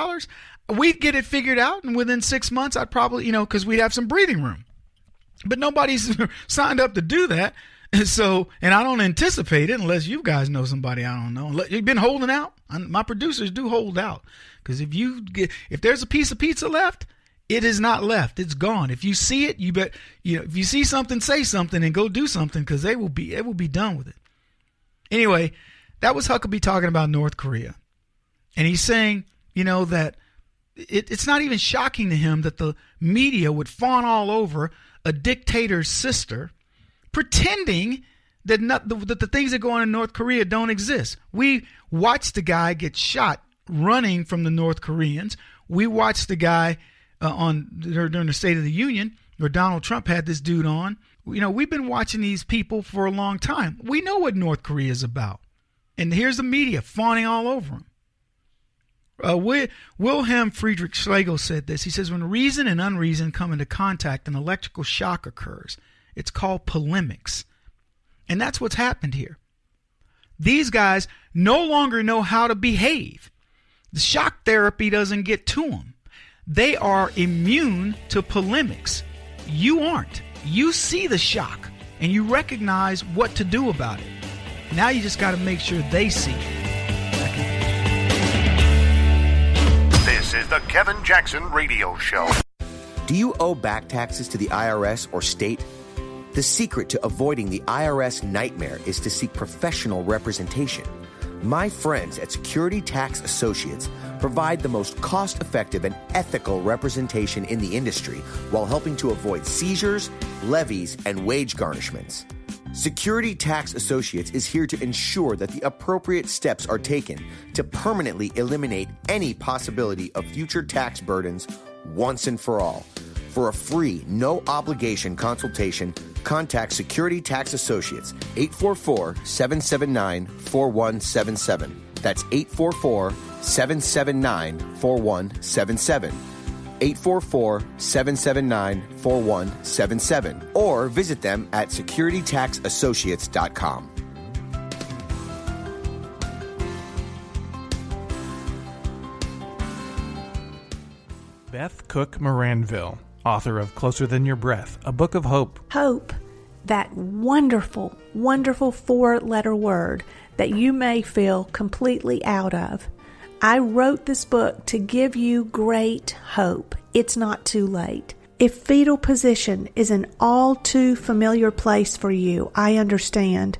we'd get it figured out, and within 6 months I'd probably, because we'd have some breathing room. But nobody's signed up to do that. So, and I don't anticipate it unless you guys know somebody I don't know. You've been holding out. My producers do hold out, because if there's a piece of pizza left, it is not left. It's gone. If you see it, if you see something, say something and go do something, because it will be done with it. Anyway, that was Huckabee talking about North Korea, and he's saying, that it's not even shocking to him that the media would fawn all over a dictator's sister, pretending that the things that go on in North Korea don't exist. We watched the guy get shot running from the North Koreans. We watched the guy during the State of the Union, where Donald Trump had this dude on. We've been watching these people for a long time. We know what North Korea is about. And here's the media fawning all over him. Wilhelm Friedrich Schlegel said this. He says, when reason and unreason come into contact, an electrical shock occurs. It's called polemics. And that's what's happened here. These guys no longer know how to behave. The shock therapy doesn't get to them. They are immune to polemics. You aren't. You see the shock and you recognize what to do about it. Now you just got to make sure they see it. This is the Kevin Jackson Radio Show. Do you owe back taxes to the IRS or state? The secret to avoiding the IRS nightmare is to seek professional representation. My friends at Security Tax Associates provide the most cost-effective and ethical representation in the industry while helping to avoid seizures, levies, and wage garnishments. Security Tax Associates is here to ensure that the appropriate steps are taken to permanently eliminate any possibility of future tax burdens once and for all. For a free, no-obligation consultation, contact Security Tax Associates, 844-779-4177. That's 844-779-4177. 844-779-4177. Or visit them at securitytaxassociates.com. Beth Cook Moranville, author of Closer Than Your Breath, a book of hope. Hope, that wonderful, wonderful 4-letter word that you may feel completely out of. I wrote this book to give you great hope. It's not too late. If fetal position is an all too familiar place for you, I understand.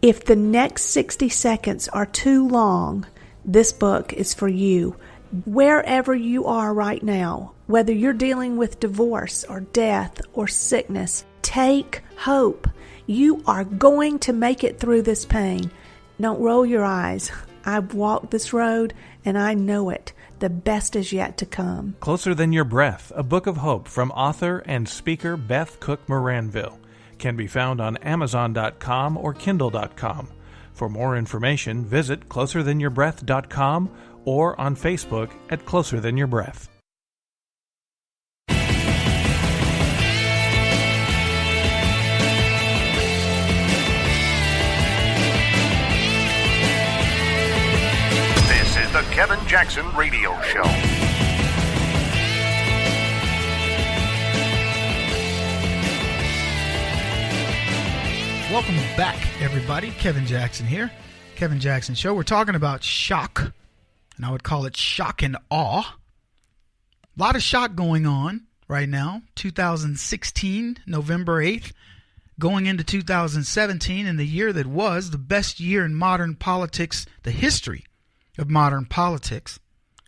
If the next 60 seconds are too long, this book is for you. Wherever you are right now, whether you're dealing with divorce or death or sickness, take hope. You are going to make it through this pain. Don't roll your eyes. I've walked this road and I know it. The best is yet to come. Closer Than Your Breath, a book of hope from author and speaker Beth Cook Moranville, can be found on Amazon.com or Kindle.com. For more information, visit closerthanyourBreath.com or on Facebook at Closer Than Your Breath. This is the Kevin Jackson Radio Show. Welcome back, everybody. Kevin Jackson here. Kevin Jackson Show. We're talking about shock, and I would call it shock and awe. A lot of shock going on right now. 2016, November 8th, going into 2017, and the year that was the best year in modern politics, the history of modern politics,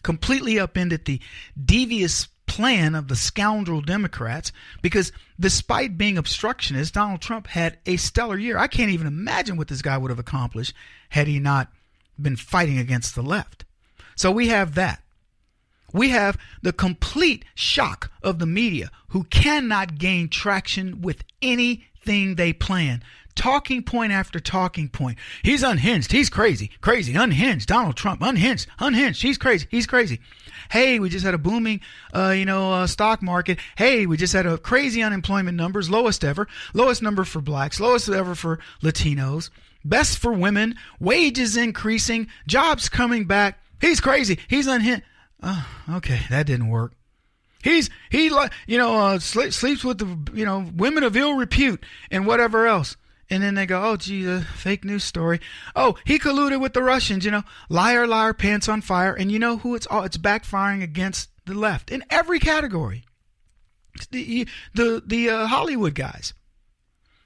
completely upended the devious plan of the scoundrel Democrats, because despite being obstructionist, Donald Trump had a stellar year. I can't even imagine what this guy would have accomplished had he not been fighting against the left. So we have that. We have the complete shock of the media, who cannot gain traction with anything they plan. Talking point after talking point. He's unhinged. He's crazy. Crazy. Unhinged. Donald Trump. Unhinged. Unhinged. He's crazy. He's crazy. Hey, we just had a booming, stock market. Hey, we just had a crazy unemployment numbers, lowest ever. Lowest number for blacks. Lowest ever for Latinos. Best for women. Wages increasing. Jobs coming back. He's crazy. He's unhinged. Okay, that didn't work. He sleeps with the women of ill repute and whatever else. And then they go, oh, gee, the fake news story. Oh, he colluded with the Russians, liar, liar, pants on fire. And you know who it's backfiring against? The left in every category. The Hollywood guys.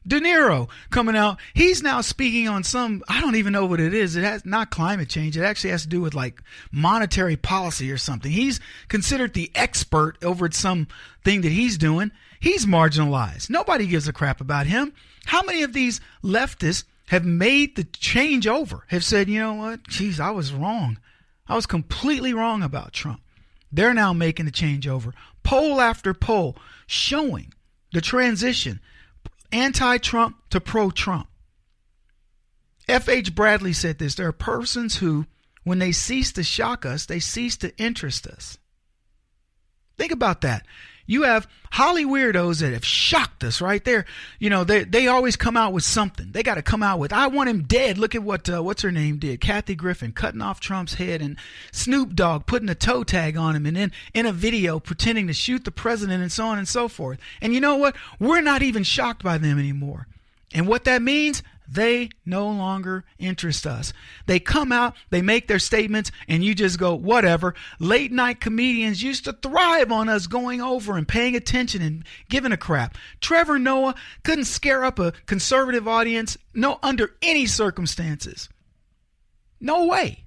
De Niro coming out. He's now speaking on some, I don't even know what it is. It has not climate change. It actually has to do with like monetary policy or something. He's considered the expert over at some thing that he's doing. He's marginalized. Nobody gives a crap about him. How many of these leftists have made the change over, have said, you know what, geez, I was wrong. I was completely wrong about Trump. They're now making the change over. Poll after poll showing the transition, anti-Trump to pro-Trump. F.H. Bradley said this, there are persons who, when they cease to shock us, they cease to interest us. Think about that. You have Holly weirdos that have shocked us right there. They always come out with something. They got to come out with, I want him dead. Look at what's her name did. Kathy Griffin cutting off Trump's head, and Snoop Dogg putting a toe tag on him, and then in a video pretending to shoot the president, and so on and so forth. And you know what? We're not even shocked by them anymore. And what that means, they no longer interest us. They come out, they make their statements, and you just go, whatever. Late night comedians used to thrive on us going over and paying attention and giving a crap. Trevor Noah couldn't scare up a conservative audience, no, under any circumstances. No way.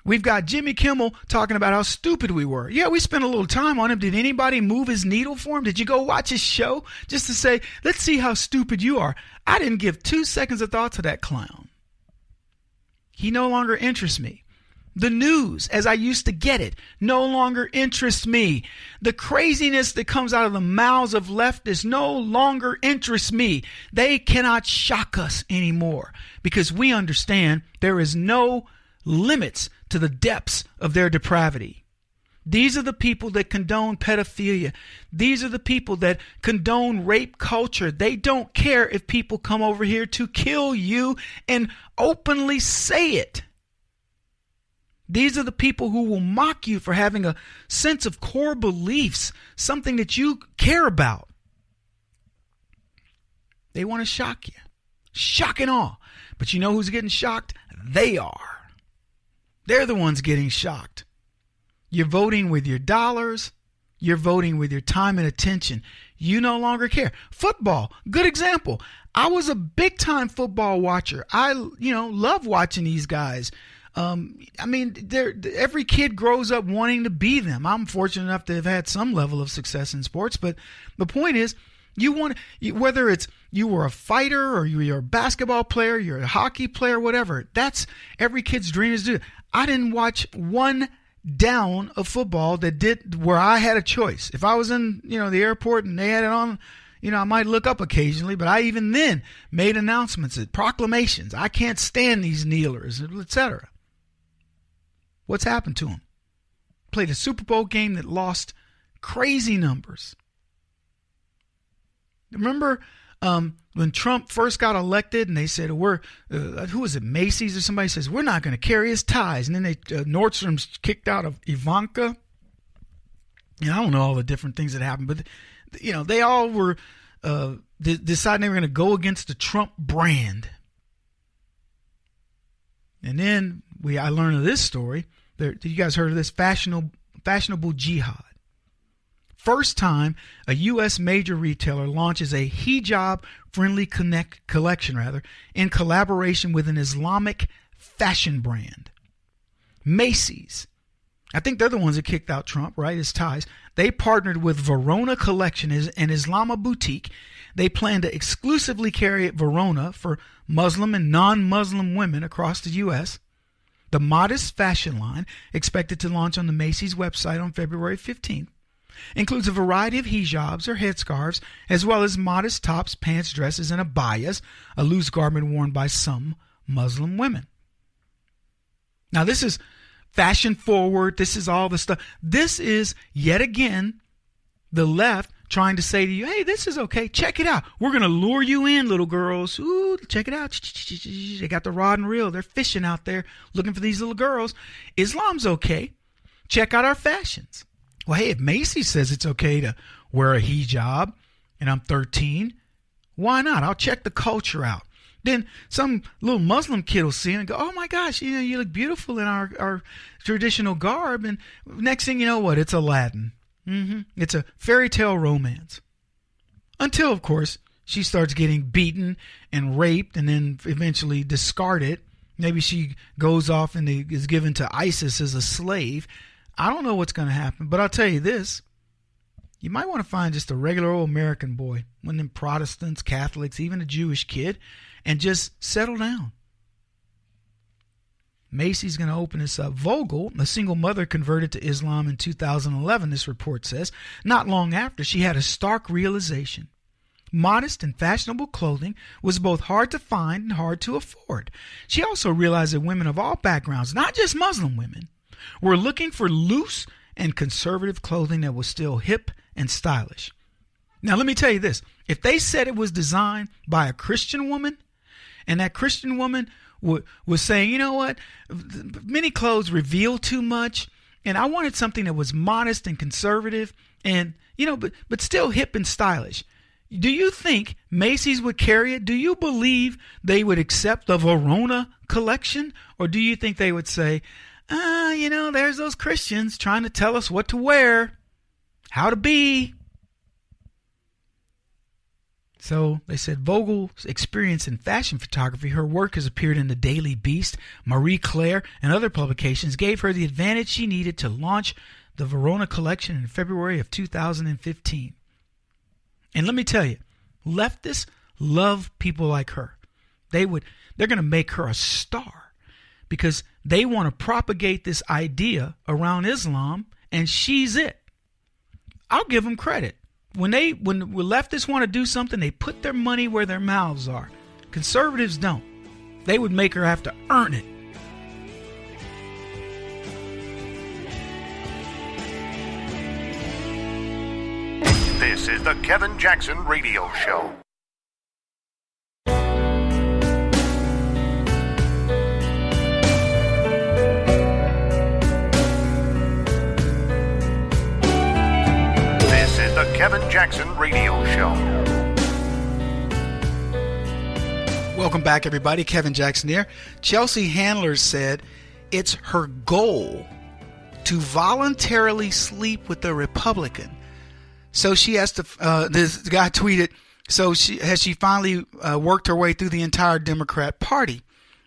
We've got Jimmy Kimmel talking about how stupid we were. Yeah, we spent a little time on him. Did anybody move his needle for him? Did you go watch his show just to say, let's see how stupid you are? I didn't give 2 seconds of thought to that clown. He no longer interests me. The news, as I used to get it, no longer interests me. The craziness that comes out of the mouths of leftists no longer interests me. They cannot shock us anymore because we understand there is no limits to the depths of their depravity. These are the people that condone pedophilia. These are the people that condone rape culture. They don't care if people come over here to kill you and openly say it. These are the people who will mock you for having a sense of core beliefs, something that you care about. They want to shock you. Shock and awe. But you know who's getting shocked? They are. They're the ones getting shocked. You're voting with your dollars. You're voting with your time and attention. You no longer care. Football, good example. I was a big time football watcher. I, love watching these guys. Every kid grows up wanting to be them. I'm fortunate enough to have had some level of success in sports. But the point is, whether it's you were a fighter or you were a basketball player, you're a hockey player, whatever. That's every kid's dream is to do. I didn't watch one down of football where I had a choice. If I was in, the airport and they had it on, I might look up occasionally, but I even then made announcements, proclamations. I can't stand these kneelers, etc. What's happened to them? Played a Super Bowl game that lost crazy numbers. Remember when Trump first got elected and they said, who was it, Macy's or somebody says, we're not going to carry his ties. And then Nordstrom's kicked out of Ivanka. And I don't know all the different things that happened, but, they all were deciding they were going to go against the Trump brand. And then I learned of this story. You guys heard of this fashionable jihad. First time a U.S. major retailer launches a hijab-friendly collection in collaboration with an Islamic fashion brand. Macy's. I think they're the ones that kicked out Trump, right? His ties. They partnered with Verona Collection, an Islama boutique. They plan to exclusively carry Verona for Muslim and non-Muslim women across the U.S. The modest fashion line expected to launch on the Macy's website on February 15th. Includes a variety of hijabs or headscarves, as well as modest tops, pants, dresses, and abayas, a loose garment worn by some Muslim women. Now, this is fashion forward. This is all the stuff. This is, yet again, the left trying to say to you, hey, this is okay. Check it out. We're going to lure you in, little girls. Ooh, check it out. They got the rod and reel. They're fishing out there looking for these little girls. Islam's okay. Check out our fashions. Well, hey, if Macy says it's okay to wear a hijab and I'm 13, why not? I'll check the culture out. Then some little Muslim kid will see it and go, oh my gosh, you look beautiful in our traditional garb. And next thing you know what? It's Aladdin. It's a fairy tale romance. Until, of course, she starts getting beaten and raped and then eventually discarded. Maybe she goes off and is given to ISIS as a slave. I don't know what's going to happen, but I'll tell you this. You might want to find just a regular old American boy, one of them Protestants, Catholics, even a Jewish kid, and just settle down. Macy's going to open this up. Vogel, a single mother, converted to Islam in 2011, this report says. Not long after, she had a stark realization. Modest and fashionable clothing was both hard to find and hard to afford. She also realized that women of all backgrounds, not just Muslim women, were looking for loose and conservative clothing that was still hip and stylish. Now, let me tell you this. If they said it was designed by a Christian woman, and that Christian woman was saying, you know what, many clothes reveal too much, and I wanted something that was modest and conservative and, but still hip and stylish. Do you think Macy's would carry it? Do you believe they would accept the Verona collection? Or do you think they would say, there's those Christians trying to tell us what to wear, how to be? So they said Vogel's experience in fashion photography, her work has appeared in the Daily Beast, Marie Claire, and other publications, gave her the advantage she needed to launch the Verona collection in February of 2015. And let me tell you, leftists love people like her. They're going to make her a star because they want to propagate this idea around Islam, and she's it. I'll give them credit. When leftists want to do something, they put their money where their mouths are. Conservatives don't. They would make her have to earn it. This is the Kevin Jackson Radio Show. This is the Kevin Jackson Radio Show. Welcome back, everybody. Kevin Jackson here. Chelsea Handler said it's her goal to voluntarily sleep with a Republican. So she has to, this guy tweeted, so she finally worked her way through the entire Democrat Party.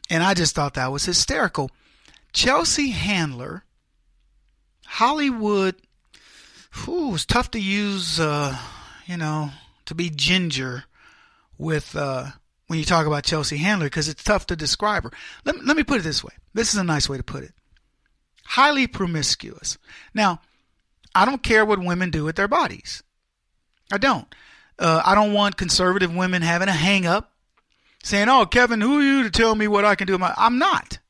And I just thought that was hysterical. Chelsea Handler, Hollywood, it's tough to use, to be ginger with, when you talk about Chelsea Handler, because it's tough to describe her. Let me put it this way. This is a nice way to put it. Highly promiscuous. Now, I don't care what women do with their bodies. I don't. I don't want conservative women having a hang up saying, oh, Kevin, who are you to tell me what I can do? I'm not.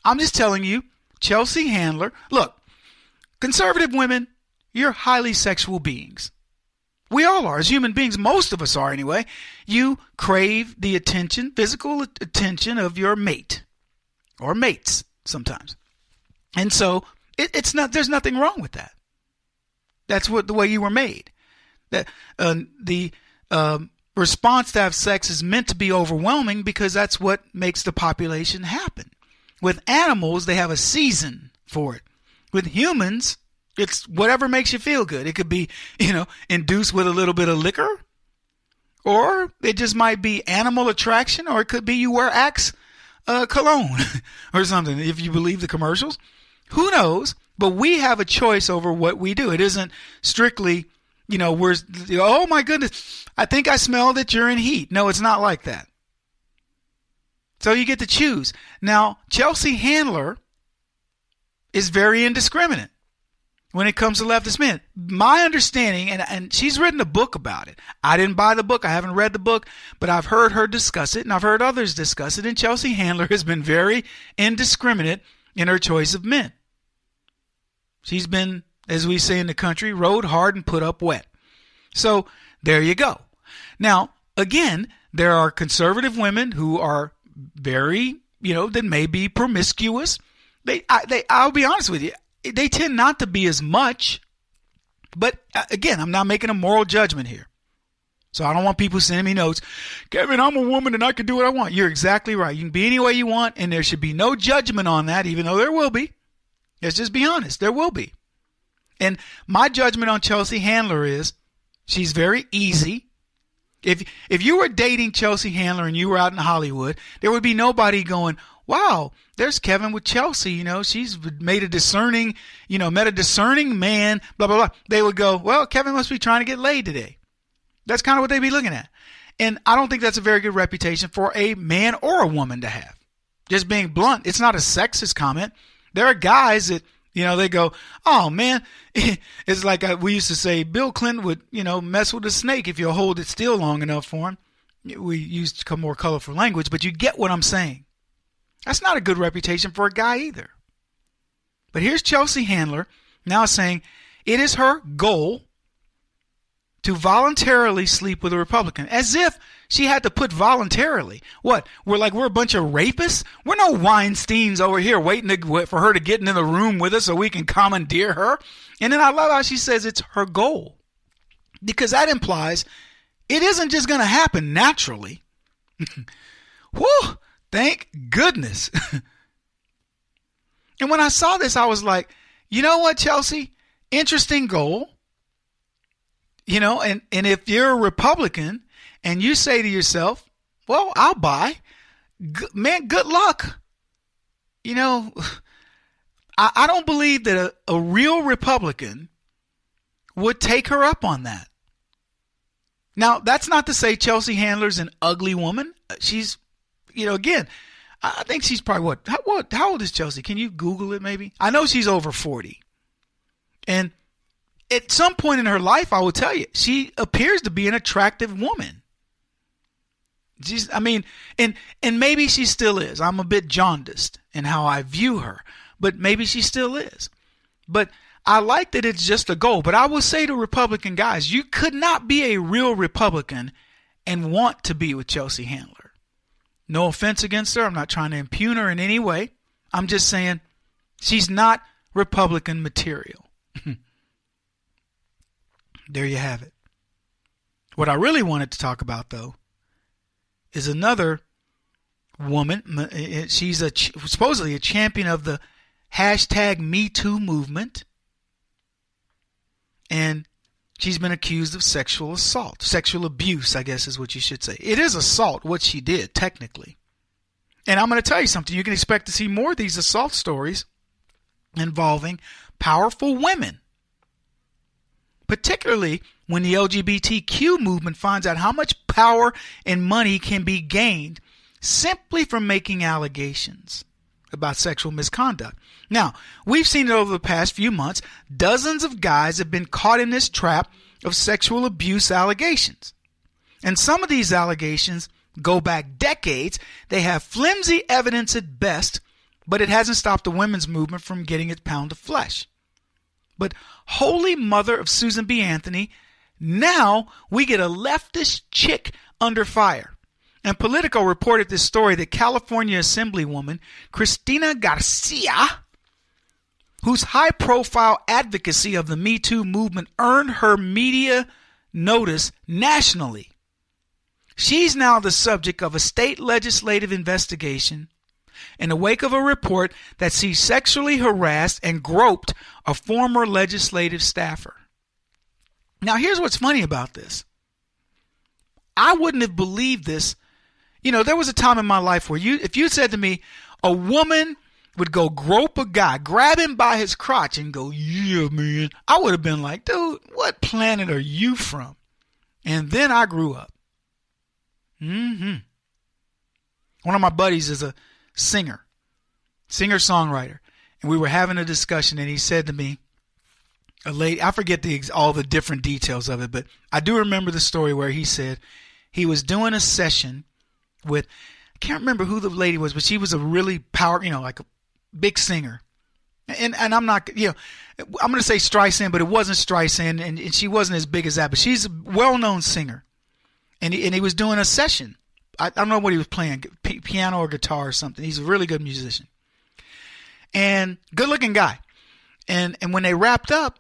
I'm just telling you, Chelsea Handler, look, conservative women, you're highly sexual beings. We all are as human beings. Most of us are anyway. You crave the attention, physical attention of your mate or mates sometimes. And so there's nothing wrong with that. That's the way you were made. That the response to have sex is meant to be overwhelming because that's what makes the population happen. With animals, they have a season for it. With humans, it's whatever makes you feel good. It could be, induced with a little bit of liquor, or it just might be animal attraction, or it could be you wear Axe cologne or something, if you believe the commercials. Who knows? But we have a choice over what we do. It isn't strictly, oh my goodness, I think I smell that you're in heat. No, it's not like that. So you get to choose. Now, Chelsea Handler is very indiscriminate. when it comes to leftist men. My understanding, and she's written a book about it. I didn't buy the book. I haven't read the book, but I've heard her discuss it, and I've heard others discuss it. And Chelsea Handler has been very indiscriminate in her choice of men. She's been, as we say in the country, rode hard and put up wet. So there you go. Now, again, there are conservative women who are very, that may be promiscuous. I'll be honest with you, they tend not to be as much. But again, I'm not making a moral judgment here. So I don't want people sending me notes. Kevin, I'm a woman and I can do what I want. You're exactly right. You can be any way you want, and there should be no judgment on that, even though there will be. Let's just be honest. There will be. And my judgment on Chelsea Handler is she's very easy. If you were dating Chelsea Handler and you were out in Hollywood, there would be nobody going, wow, there's Kevin with Chelsea. She's made a discerning, met a discerning man, blah, blah, blah. They would go, well, Kevin must be trying to get laid today. That's kind of what they'd be looking at. And I don't think that's a very good reputation for a man or a woman to have. Just being blunt, it's not a sexist comment. There are guys that, they go, oh, man, it's like we used to say Bill Clinton would, mess with a snake if you hold it still long enough for him. We used more colorful language, but you get what I'm saying. That's not a good reputation for a guy either. But here's Chelsea Handler now saying it is her goal to voluntarily sleep with a Republican, as if she had to put voluntarily. What? We're a bunch of rapists? We're no Weinsteins over here waiting for her to get into the room with us so we can commandeer her. And then I love how she says it's her goal, because that implies it isn't just going to happen naturally. Whew, thank goodness. And when I saw this, I was like, you know what, Chelsea? Interesting goal. And if you're a Republican and you say to yourself, well, I'll buy, man, good luck. I don't believe that a real Republican would take her up on that. Now, that's not to say Chelsea Handler's an ugly woman. She's, again, I think she's probably how old is Chelsea? Can you Google it maybe? I know she's over 40. And at some point in her life, I will tell you, she appears to be an attractive woman. And maybe she still is. I'm a bit jaundiced in how I view her, but maybe she still is. But I like that it's just a goal. But I will say to Republican guys, you could not be a real Republican and want to be with Chelsea Handler. No offense against her. I'm not trying to impugn her in any way. I'm just saying she's not Republican material. There you have it. What I really wanted to talk about, though, is another woman. She's supposedly a champion of the #MeToo movement. And she's been accused of sexual assault. Sexual abuse, I guess is what you should say. It is assault, what she did, technically. And I'm going to tell you something. You can expect to see more of these assault stories involving powerful women. Particularly when the LGBTQ movement finds out how much power and money can be gained simply from making allegations about sexual misconduct. Now, we've seen it over the past few months. Dozens of guys have been caught in this trap of sexual abuse allegations. And some of these allegations go back decades. They have flimsy evidence at best, but it hasn't stopped the women's movement from getting its pound of flesh. But holy mother of Susan B. Anthony, now we get a leftist chick under fire. And Politico reported this story that California Assemblywoman Cristina Garcia, whose high-profile advocacy of the Me Too movement earned her media notice nationally. She's now the subject of a state legislative investigation in the wake of a report that she sexually harassed and groped a former legislative staffer. Now, here's what's funny about this. I wouldn't have believed this. There was a time in my life where if you said to me, a woman would go grope a guy, grab him by his crotch and go, yeah, man, I would have been like, dude, what planet are you from? And then I grew up. One of my buddies is a singer-songwriter. And we were having a discussion and he said to me, a lady, I forget all the different details of it, but I do remember the story where he said he was doing a session with, I can't remember who the lady was, but she was a really like a big singer. And I'm not, I'm going to say Streisand, but it wasn't Streisand, and she wasn't as big as that, but she's a well-known singer. And he was doing a session. I don't know what he was playing, piano or guitar or something. He's a really good musician. And good-looking guy. And when they wrapped up,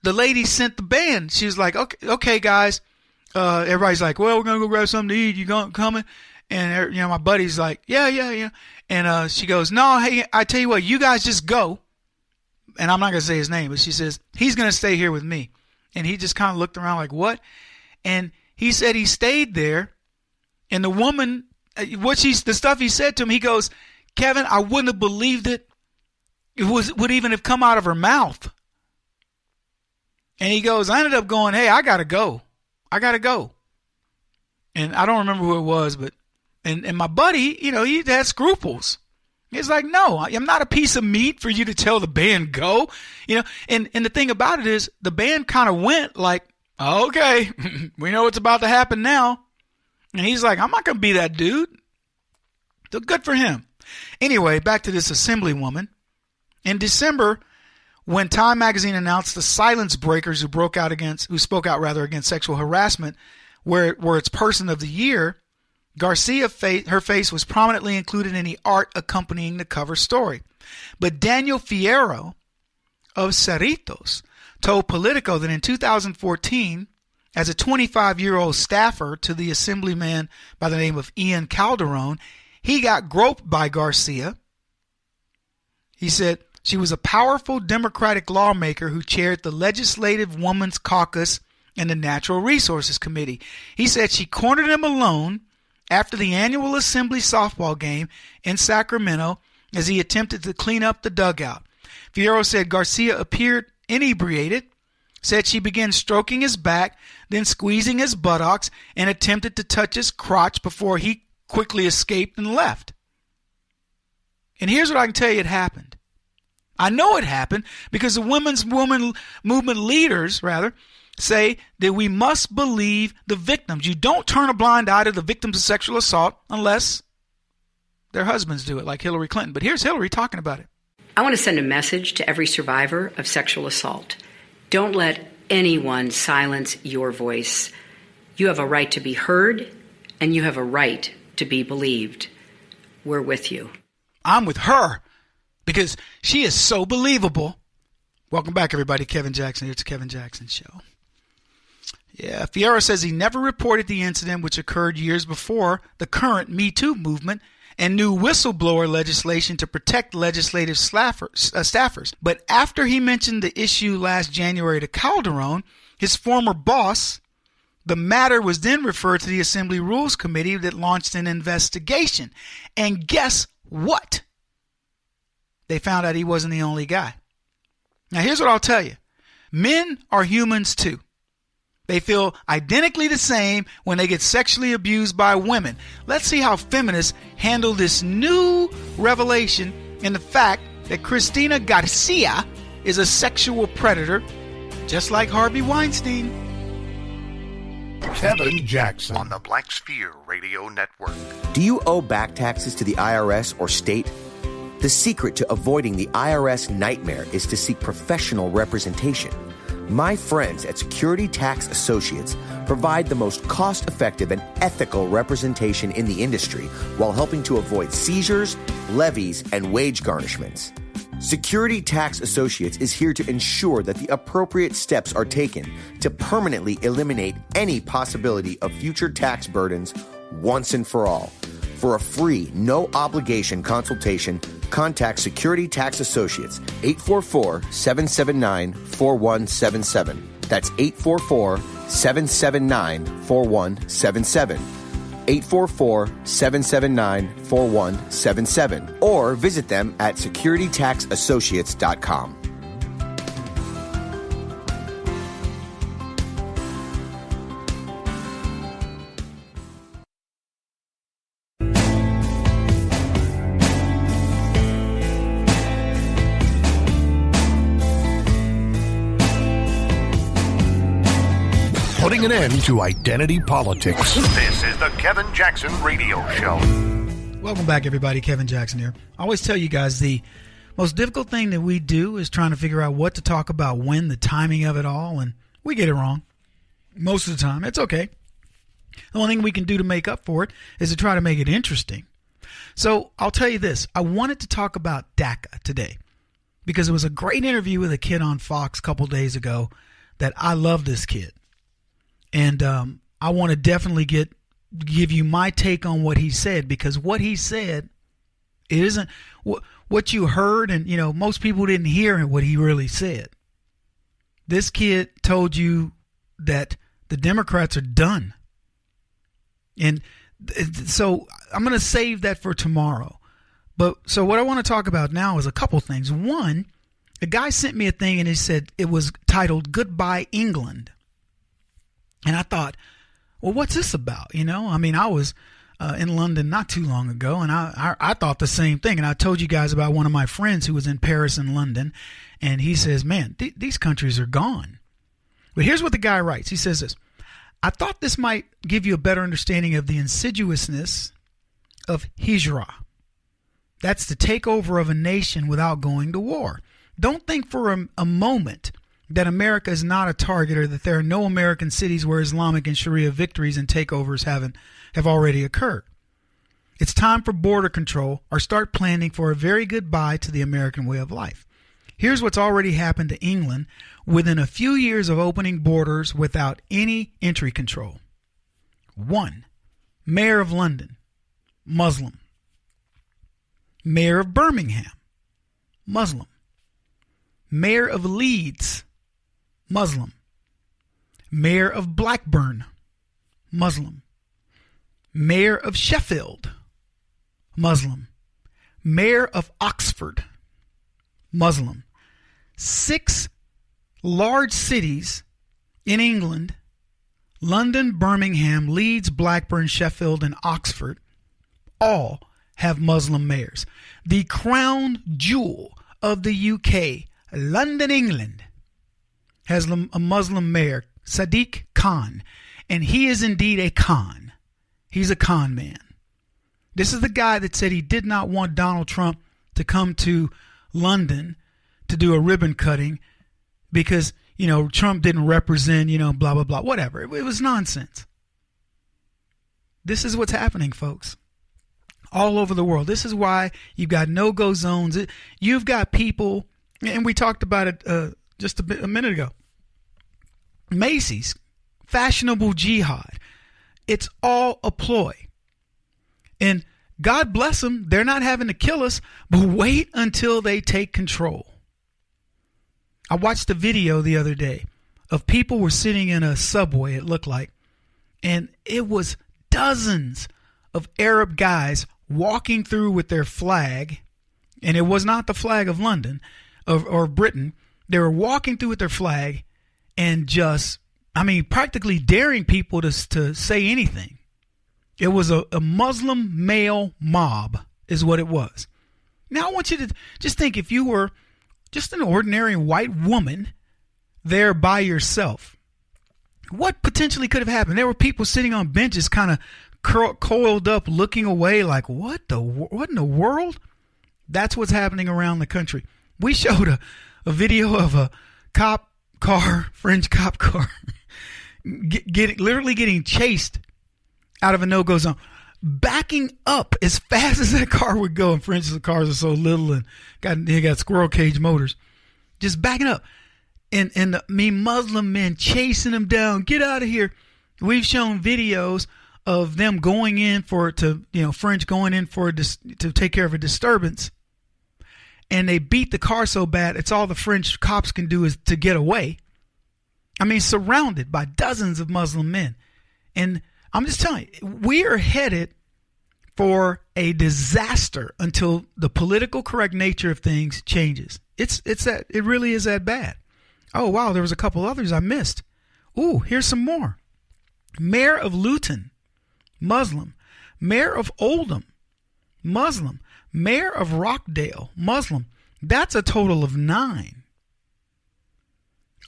the lady sent the band. She was like, okay, guys. Everybody's like, well, we're going to go grab something to eat. You coming? And, my buddy's like, yeah. And she goes, no, hey, I tell you what, you guys just go. And I'm not going to say his name, but she says, he's going to stay here with me. And he just kind of looked around like, what? And he said he stayed there. And the woman, the stuff he said to him, he goes, Kevin, I wouldn't have believed it. It would even have come out of her mouth. And he goes, I ended up going, hey, I got to go. And I don't remember who it was, but, and my buddy, he had scruples. He's like, no, I'm not a piece of meat for you to tell the band go. And the thing about it is the band kind of went like, okay, we know what's about to happen now. And he's like, I'm not going to be that dude. So good for him. Anyway, back to this Assemblywoman. In December, when Time magazine announced the silence breakers who spoke out against sexual harassment were its person of the year, Garcia, her face was prominently included in the art accompanying the cover story. But Daniel Fierro of Cerritos told Politico that in 2014, as a 25-year-old staffer to the assemblyman by the name of Ian Calderon, he got groped by Garcia. He said she was a powerful Democratic lawmaker who chaired the Legislative Women's Caucus and the Natural Resources Committee. He said she cornered him alone after the annual Assembly softball game in Sacramento as he attempted to clean up the dugout. Fierro said Garcia appeared inebriated, said she began stroking his back, then squeezing his buttocks, and attempted to touch his crotch before he quickly escaped and left. And here's what I can tell you it happened. I know it happened because the women's movement leaders, say that we must believe the victims. You don't turn a blind eye to the victims of sexual assault unless their husbands do it, like Hillary Clinton. But here's Hillary talking about it. I want to send a message to every survivor of sexual assault. Don't let anyone silence your voice. You have a right to be heard, and you have a right to be believed. We're with you. I'm with her because she is so believable. Welcome back, everybody. Kevin Jackson here. It's the Kevin Jackson Show. Yeah, Fierro says he never reported the incident, which occurred years before the current Me Too movement and new whistleblower legislation to protect legislative staffers. But after he mentioned the issue last January to Calderon, his former boss, the matter was then referred to the Assembly Rules Committee that launched an investigation. And guess what? They found out he wasn't the only guy. Now, here's what I'll tell you. Men are humans too. They feel identically the same when they get sexually abused by women. Let's see how feminists handle this new revelation in the fact that Cristina Garcia is a sexual predator, just like Harvey Weinstein. Kevin Jackson on the Black Sphere Radio Network. Do you owe back taxes to the IRS or state? The secret to avoiding the IRS nightmare is to seek professional representation. My friends at Security Tax Associates provide the most cost-effective and ethical representation in the industry while helping to avoid seizures, levies, and wage garnishments. Security Tax Associates is here to ensure that the appropriate steps are taken to permanently eliminate any possibility of future tax burdens once and for all. For a free, no-obligation consultation, contact Security Tax Associates, 844-779-4177. That's 844-779-4177. 844-779-4177. Or visit them at securitytaxassociates.com. putting an end to identity politics. This is the Kevin Jackson Radio Show. Welcome back, everybody. Kevin Jackson here. I always tell you guys the most difficult thing that we do is trying to figure out what to talk about, when, the timing of it all, and we get it wrong most of the time. It's okay. The only thing we can do to make up for it is to try to make it interesting. So I'll tell you this. I wanted to talk about DACA today because it was a great interview with a kid on Fox a couple days ago that I love this kid. And I want to definitely give you my take on what he said, because what he said, it isn't what you heard, and most people didn't hear what he really said. This kid told you that the Democrats are done. And so I'm going to save that for tomorrow. So what I want to talk about now is a couple things. One, a guy sent me a thing and he said it was titled Goodbye England. And I thought, well, what's this about? I was in London not too long ago, and I thought the same thing. And I told you guys about one of my friends who was in Paris and London, and he says, man, these countries are gone. But here's what the guy writes. He says this: I thought this might give you a better understanding of the insidiousness of hijra. That's the takeover of a nation without going to war. Don't think for a moment that America is not a target, or that there are no American cities where Islamic and Sharia victories and takeovers have already occurred. It's time for border control, or start planning for a very goodbye to the American way of life. Here's what's already happened to England within a few years of opening borders without any entry control. 1. Mayor of London, Muslim. Mayor of Birmingham, Muslim. Mayor of Leeds, Muslim. Mayor of Blackburn, Muslim. Mayor of Sheffield, Muslim. Mayor of Oxford, Muslim. 6 large cities in England, London, Birmingham, Leeds, Blackburn, Sheffield, and Oxford, all have Muslim mayors. The crown jewel of the UK, London, England, has a Muslim mayor, Sadiq Khan, and he is indeed a con. He's a con man. This is the guy that said he did not want Donald Trump to come to London to do a ribbon cutting because, Trump didn't represent, blah, blah, blah, whatever. It was nonsense. This is what's happening, folks, all over the world. This is why you've got no-go zones. You've got people, and we talked about it just a minute ago. Macy's, fashionable jihad. It's all a ploy. And God bless them, they're not having to kill us, but wait until they take control. I watched a video the other day of people were sitting in a subway, it looked like, and it was dozens of Arab guys walking through with their flag, and it was not the flag of London or Britain. They were walking through with their flag and practically daring people to say anything. It was a Muslim male mob is what it was. Now I want you to just think, if you were just an ordinary white woman there by yourself, what potentially could have happened? There were people sitting on benches kind of coiled up looking away like, what in the world? That's what's happening around the country. We showed a video of a French cop car literally getting chased out of a no-go zone, backing up as fast as that car would go. And French cars are so little and they got squirrel cage motors, just backing up. And Muslim men chasing them down. Get out of here. We've shown videos of them going in French going in to take care of a disturbance. And they beat the car so bad, it's all the French cops can do is to get away. Surrounded by dozens of Muslim men. And I'm just telling you, we are headed for a disaster until the political correct nature of things changes. It really is that bad. Oh, wow, there was a couple others I missed. Ooh, here's some more. Mayor of Luton, Muslim. Mayor of Oldham, Muslim. Mayor of Rockdale, Muslim. That's a total of 9.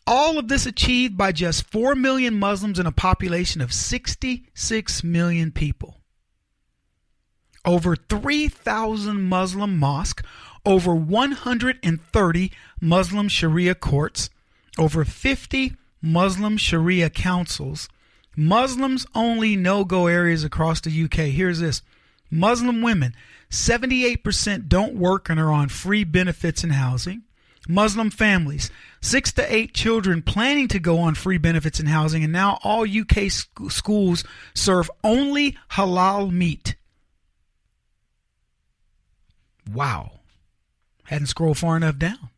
All of this achieved by just 4 million Muslims in a population of 66 million people. Over 3,000 Muslim mosques, over 130 Muslim Sharia courts, over 50 Muslim Sharia councils, Muslims only no-go areas across the UK. Here's this. Muslim women, 78% don't work and are on free benefits and housing. Muslim families, 6 to 8 children planning to go on free benefits and housing, and now all UK schools serve only halal meat. Wow. Hadn't scrolled far enough down.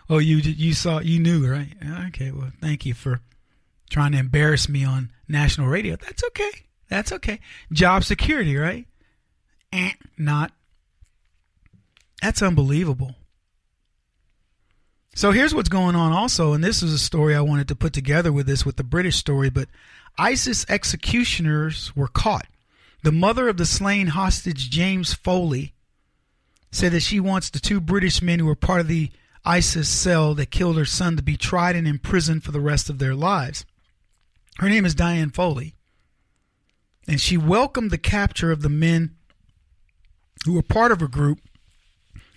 Well, you knew, right? Okay, well, thank you for trying to embarrass me on national radio. That's okay. That's okay. Job security, right? Not. That's unbelievable. So here's what's going on also, and this is a story I wanted to put together with the British story, but ISIS executioners were caught. The mother of the slain hostage, James Foley, said that she wants the 2 British men who were part of the ISIS cell that killed her son to be tried and imprisoned for the rest of their lives. Her name is Diane Foley, and she welcomed the capture of the men who were part of her group,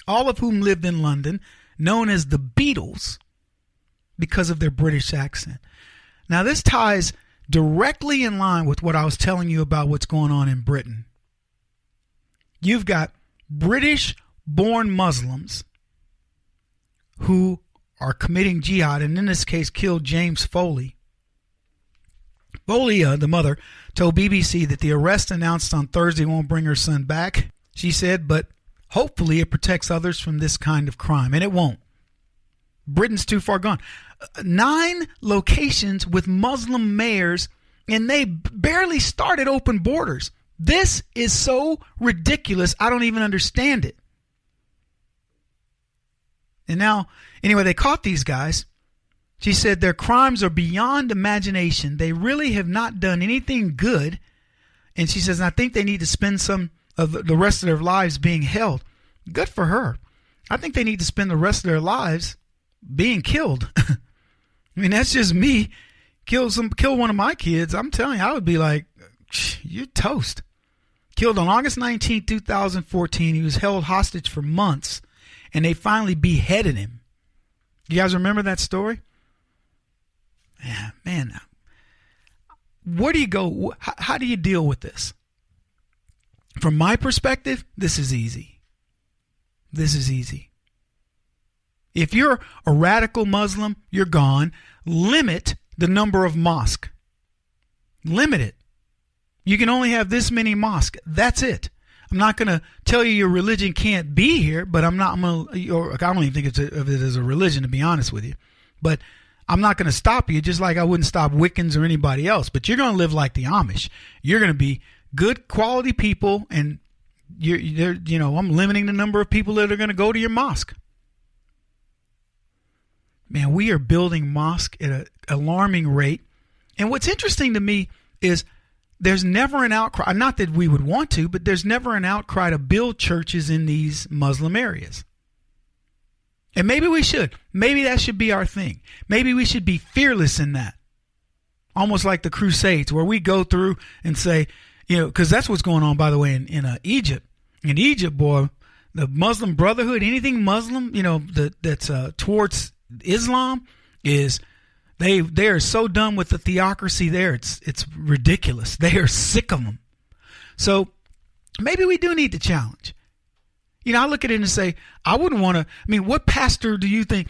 all of whom lived in London, known as the Beatles, because of their British accent. Now, this ties directly in line with what I was telling you about what's going on in Britain. You've got British-born Muslims who are committing jihad, and in this case killed James Foley. Foley, the mother, told BBC that the arrest announced on Thursday won't bring her son back. She said, but hopefully it protects others from this kind of crime, and it won't. Britain's too far gone. 9 locations with Muslim mayors, and they barely started open borders. This is so ridiculous, I don't even understand it. And now, anyway, they caught these guys. She said their crimes are beyond imagination. They really have not done anything good. And she says, I think they need to spend some of the rest of their lives being held. Good for her. I think they need to spend the rest of their lives being killed. I mean, that's just me. Kill one of my kids. I'm telling you, I would be like, you're toast. Killed on August 19, 2014. He was held hostage for months, and they finally beheaded him. You guys remember that story? Yeah, man. Where do you go? How do you deal with this? From my perspective, this is easy. This is easy. If you're a radical Muslim, you're gone. Limit the number of mosques. Limit it. You can only have this many mosques. That's it. I'm not going to tell you your religion can't be here, but I don't even think of it as a religion, to be honest with you. But I'm not going to stop you, just like I wouldn't stop Wiccans or anybody else. But you're going to live like the Amish. You're going to be good quality people, and I'm limiting the number of people that are going to go to your mosque. Man, we are building mosques at an alarming rate. And what's interesting to me is there's never an outcry, not that we would want to, but there's never an outcry to build churches in these Muslim areas. And maybe we should. Maybe that should be our thing. Maybe we should be fearless in that. Almost like the Crusades, where we go through and say, because that's what's going on, by the way, in Egypt. In Egypt, boy, the Muslim Brotherhood, anything Muslim, that's towards Islam, is they are so done with the theocracy there. It's ridiculous. They are sick of them. So maybe we do need to challenge. I look at it and say, I wouldn't want to. What pastor do you think,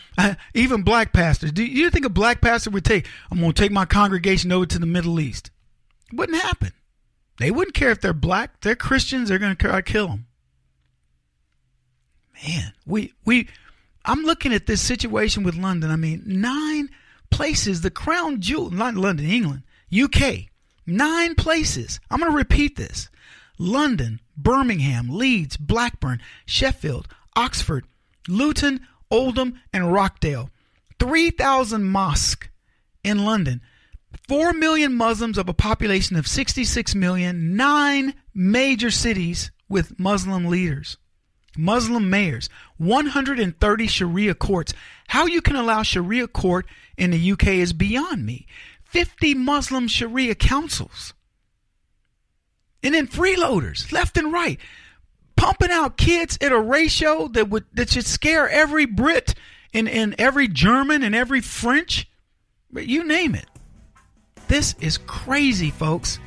even black pastors, do you think a black pastor would I'm going to take my congregation over to the Middle East? It wouldn't happen. They wouldn't care if they're black. They're Christians. They're going to kill them. Man, I'm looking at this situation with London. 9 places, the crown jewel, not London, England, UK, 9 places. I'm going to repeat this. London, Birmingham, Leeds, Blackburn, Sheffield, Oxford, Luton, Oldham, and Rockdale. 3,000 mosques in London. 4 million Muslims of a population of 66 million. 9 major cities with Muslim leaders. Muslim mayors, 130 Sharia courts. How you can allow Sharia court in the UK is beyond me. 50 Muslim Sharia councils. And then freeloaders, left and right, pumping out kids at a ratio that should scare every Brit and every German and every French. But you name it. This is crazy, folks.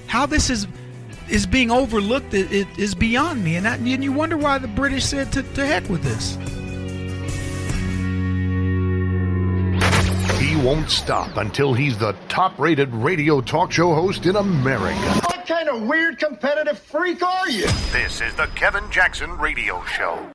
How this is being overlooked is beyond me. And you wonder why the British said to heck with this. He won't stop until he's the top-rated radio talk show host in America. What kind of weird competitive freak are you? This is the Kevin Jackson Radio Show.